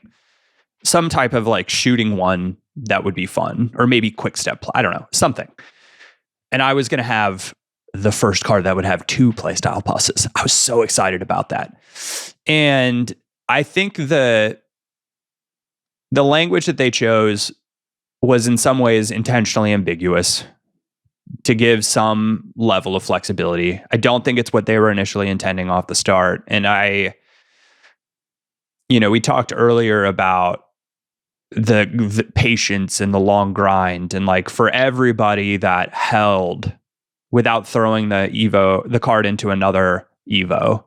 Some type of like shooting one that would be fun. Or maybe Quick Step. I don't know, something. And I was going to have the first card that would have 2 playstyle pluses. I was so excited about that. And I think the language that they chose was in some ways intentionally ambiguous to give some level of flexibility. I don't think it's what they were initially intending off the start. And we talked earlier about the patience and the long grind, and like for everybody that held without throwing the card into another Evo,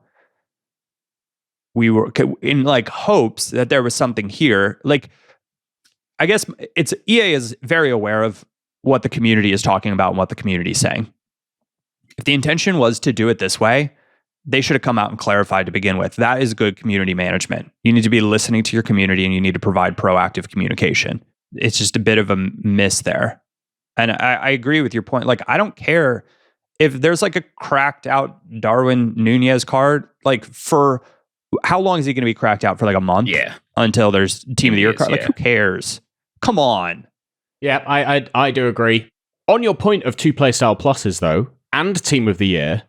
we were in like hopes that there was something here. Like, I guess EA is very aware of what the community is talking about and what the community is saying. If the intention was to do it this way, they should have come out and clarified to begin with. That is good community management. You need to be listening to your community and you need to provide proactive communication. It's just a bit of a miss there. And I agree with your point. Like, I don't care if there's like a cracked out Darwin Nunez card, like for how long is he going to be cracked out for? Like a month? Yeah. Until there's Team of the Year card. Like, who cares? Come on. Yeah, I do agree. On your point of 2 playstyle pluses though, and Team of the Year,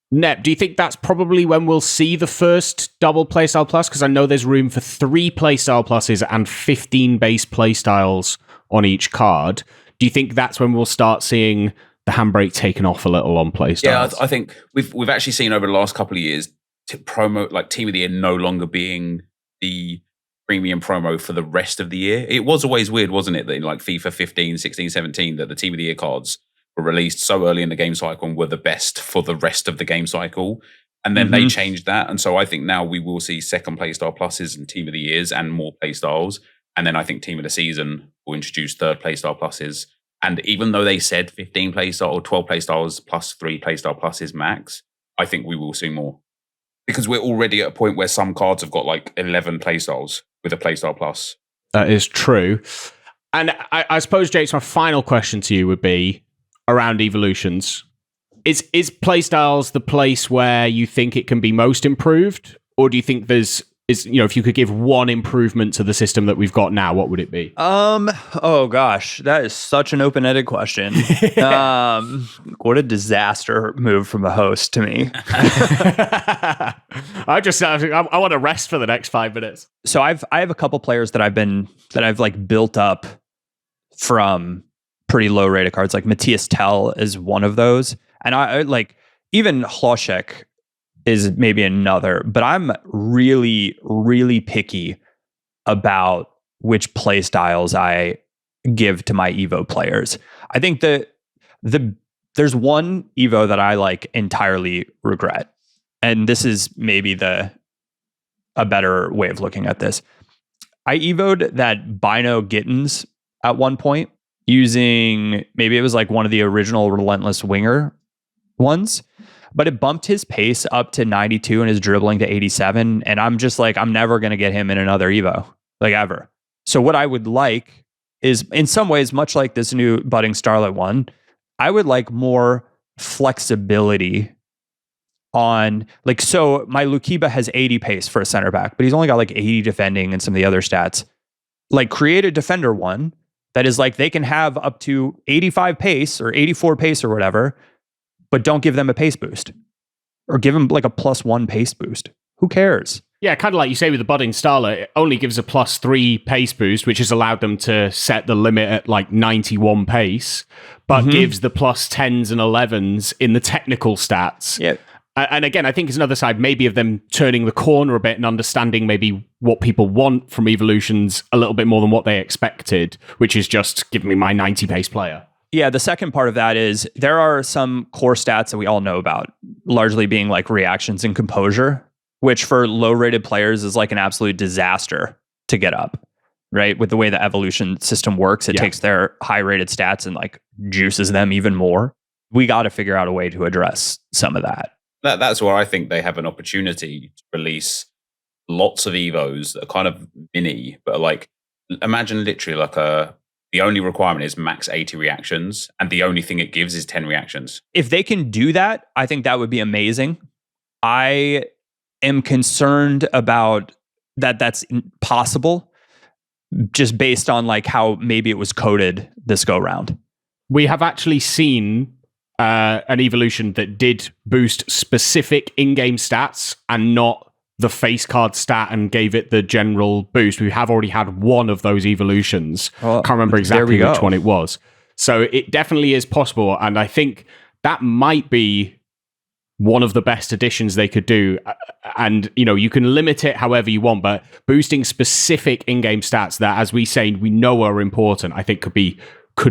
Nep, do you think that's probably when we'll see the first double playstyle plus? Because I know there's room for 3 playstyle pluses and 15 base playstyles on each card. Do you think that's when we'll start seeing the handbrake taken off a little on playstyles? Yeah, I think we've actually seen over the last couple of years promo, like Team of the Year no longer being the premium promo for the rest of the year. It was always weird, wasn't it, that in like FIFA 15, 16, 17, that the Team of the Year cards were released so early in the game cycle and were the best for the rest of the game cycle. And then they changed that. And so I think now we will see second playstyle pluses and Team of the Years and more playstyles. And then I think Team of the Season will introduce third playstyle pluses. And even though they said 15 playstyle or 12 playstyles plus 3 playstyle pluses max, I think we will see more. Because we're already at a point where some cards have got like 11 playstyles with a playstyle plus. That is true. And I suppose, James, my final question to you would be around evolutions. Is playstyles the place where you think it can be most improved? Or do you think if you could give one improvement to the system that we've got now, what would it be? Oh gosh, that is such an open-ended question. What a disaster move from a host to me. I want to rest for the next 5 minutes. So I have a couple players that I've like built up from pretty low rated cards. Like Matthias Tell is one of those, and I like even 𝘍𝘁 is maybe another, but I'm really, really picky about which play styles I give to my Evo players. I think there's one Evo that I like entirely regret. And this is maybe a better way of looking at this. I Evo'd that 𝘵𝘠𝘠𝘠 at one point using, maybe it was like one of the original Relentless Winger ones, but it bumped his pace up to 92 and his dribbling to 87. And I'm just like, I'm never going to get him in another Evo, like ever. So what I would like is, in some ways, much like this new budding Starlett one, I would like more flexibility on, like, so my 𝘬𝘯𝘂𝘐 has 80 pace for a center back, but he's only got like 80 defending and some of the other stats. Like, create a defender one that is like, they can have up to 85 pace or 84 pace or whatever, but don't give them a pace boost, or give them like a +1 pace boost. Who cares? Yeah, kind of like you say with the budding Starlett, it only gives a +3 pace boost, which has allowed them to set the limit at like 91 pace, but gives the +10s and 11s in the technical stats. Yeah. And again, I think it's another side maybe of them turning the corner a bit and understanding maybe what people want from evolutions a little bit more than what they expected, which is just give me my 90 pace player. Yeah, the second part of that is there are some core stats that we all know about, largely being like reactions and composure, which for low-rated players is like an absolute disaster to get up, right? With the way the evolution system works, it takes their high-rated stats and like juices them even more. We got to figure out a way to address some of that. That's where I think they have an opportunity to release lots of Evos that are kind of mini, but like, imagine literally like the only requirement is max 80 reactions, and the only thing it gives is 10 reactions. If they can do that, I think that would be amazing. I am concerned about that's possible just based on like how maybe it was coded this go round. We have actually seen an evolution that did boost specific in-game stats and not the face card stat and gave it the general boost. We have already had one of those evolutions. Well, can't remember exactly which one it was. So it definitely is possible. And I think that might be one of the best additions they could do. And, you know, you can limit it however you want, but boosting specific in-game stats that, as we say, we know are important, I think could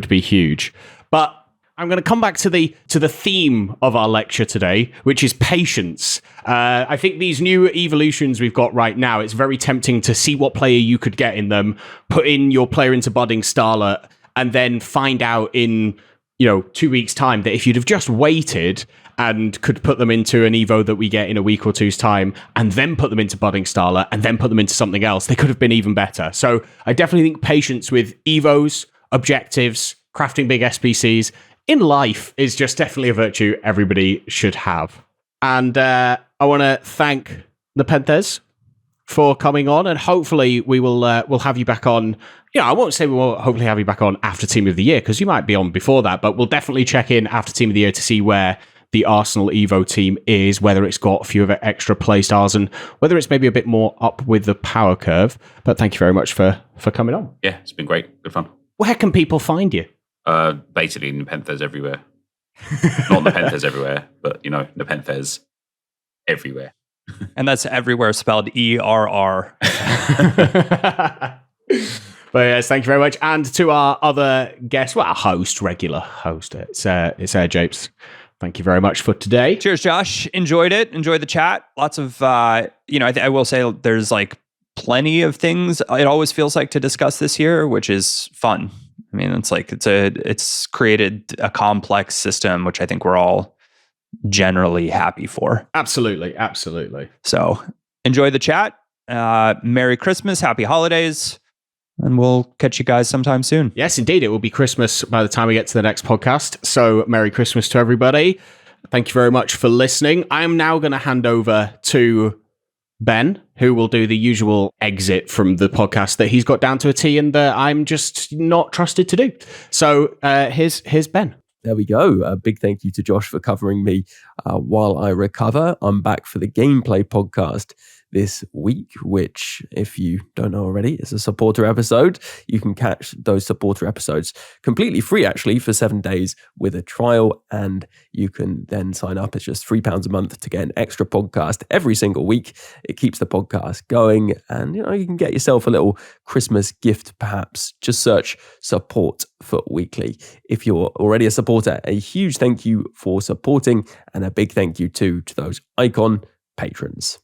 be huge. But I'm going to come back to the theme of our lecture today, which is patience. I think these new evolutions we've got right now, it's very tempting to see what player you could get in them, put in your player into budding Starlett, and then find out in 2 weeks' time that if you'd have just waited and could put them into an Evo that we get in a week or two's time, and then put them into budding Starlett, and then put them into something else, they could have been even better. So I definitely think patience with Evos, objectives, crafting big SPCs in life is just definitely a virtue everybody should have. And I want to thank Nepenthez for coming on, and hopefully we'll have you back on. I won't say we will hopefully have you back on after Team of the Year, because you might be on before that, but we'll definitely check in after Team of the Year to see where the Arsenal Evo team is, whether it's got a few of extra playstyles and whether it's maybe a bit more up with the power curve. But thank you very much for coming on. Yeah, it's been great. Good fun. Where can people find you? Basically Nepenthez everywhere. Not Nepenthez everywhere, but Nepenthez everywhere. And that's everywhere spelled ERR. But yes, thank you very much. And to our other guest, regular host, it's AirJapes. Thank you very much for today. Cheers, Josh. Enjoyed it. Enjoyed the chat. Lots of, I will say there's like plenty of things it always feels like to discuss this year, which is fun. I mean, it's like it's created a complex system, which I think we're all generally happy for. Absolutely. So enjoy the chat. Merry Christmas, happy holidays, and we'll catch you guys sometime soon. Yes, indeed. It will be Christmas by the time we get to the next podcast. So Merry Christmas to everybody. Thank you very much for listening. I'm now going to hand over to Ben, who will do the usual exit from the podcast that he's got down to a T and that I'm just not trusted to do. So here's Ben. There we go. A big thank you to Josh for covering me while I recover. I'm back for the gameplay podcast this week, which, if you don't know already, is a supporter episode. You can catch those supporter episodes completely free, actually, for 7 days with a trial, and you can then sign up. It's just £3 a month to get an extra podcast every single week. It keeps the podcast going, and you can get yourself a little Christmas gift, perhaps. Just search Support for Weekly. If you're already a supporter, a huge thank you for supporting, and a big thank you too to those icon patrons: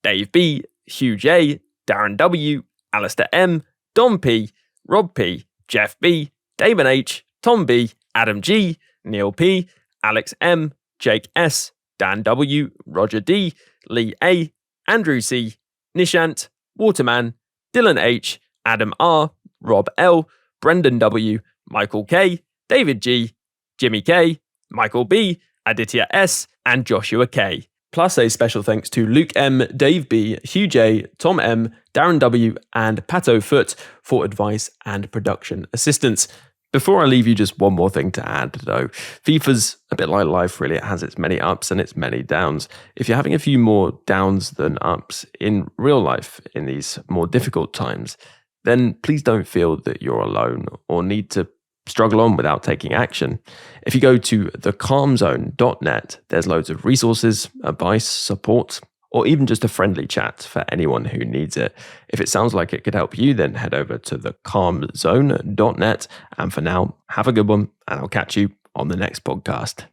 Dave B, Huge A, Darren W, Alistair M, Dom P, Rob P, Jeff B, Damon H, Tom B, Adam G, Neil P, Alex M, Jake S, Dan W, Roger D, Lee A, Andrew C, Nishant, Waterman, Dylan H, Adam R, Rob L, Brendan W, Michael K, David G, Jimmy K, Michael B, Aditya S, and Joshua K. Plus a special thanks to Luke M, Dave B, Hugh J, Tom M, Darren W, and Pato Foot for advice and production assistance. Before I leave you, just one more thing to add, though. FIFA's a bit like life, really. It has its many ups and its many downs. If you're having a few more downs than ups in real life in these more difficult times, then please don't feel that you're alone or need to struggle on without taking action. If you go to thecalmzone.net, there's loads of resources, advice, support, or even just a friendly chat for anyone who needs it. If it sounds like it could help you, then head over to thecalmzone.net. And for now, have a good one, and I'll catch you on the next podcast.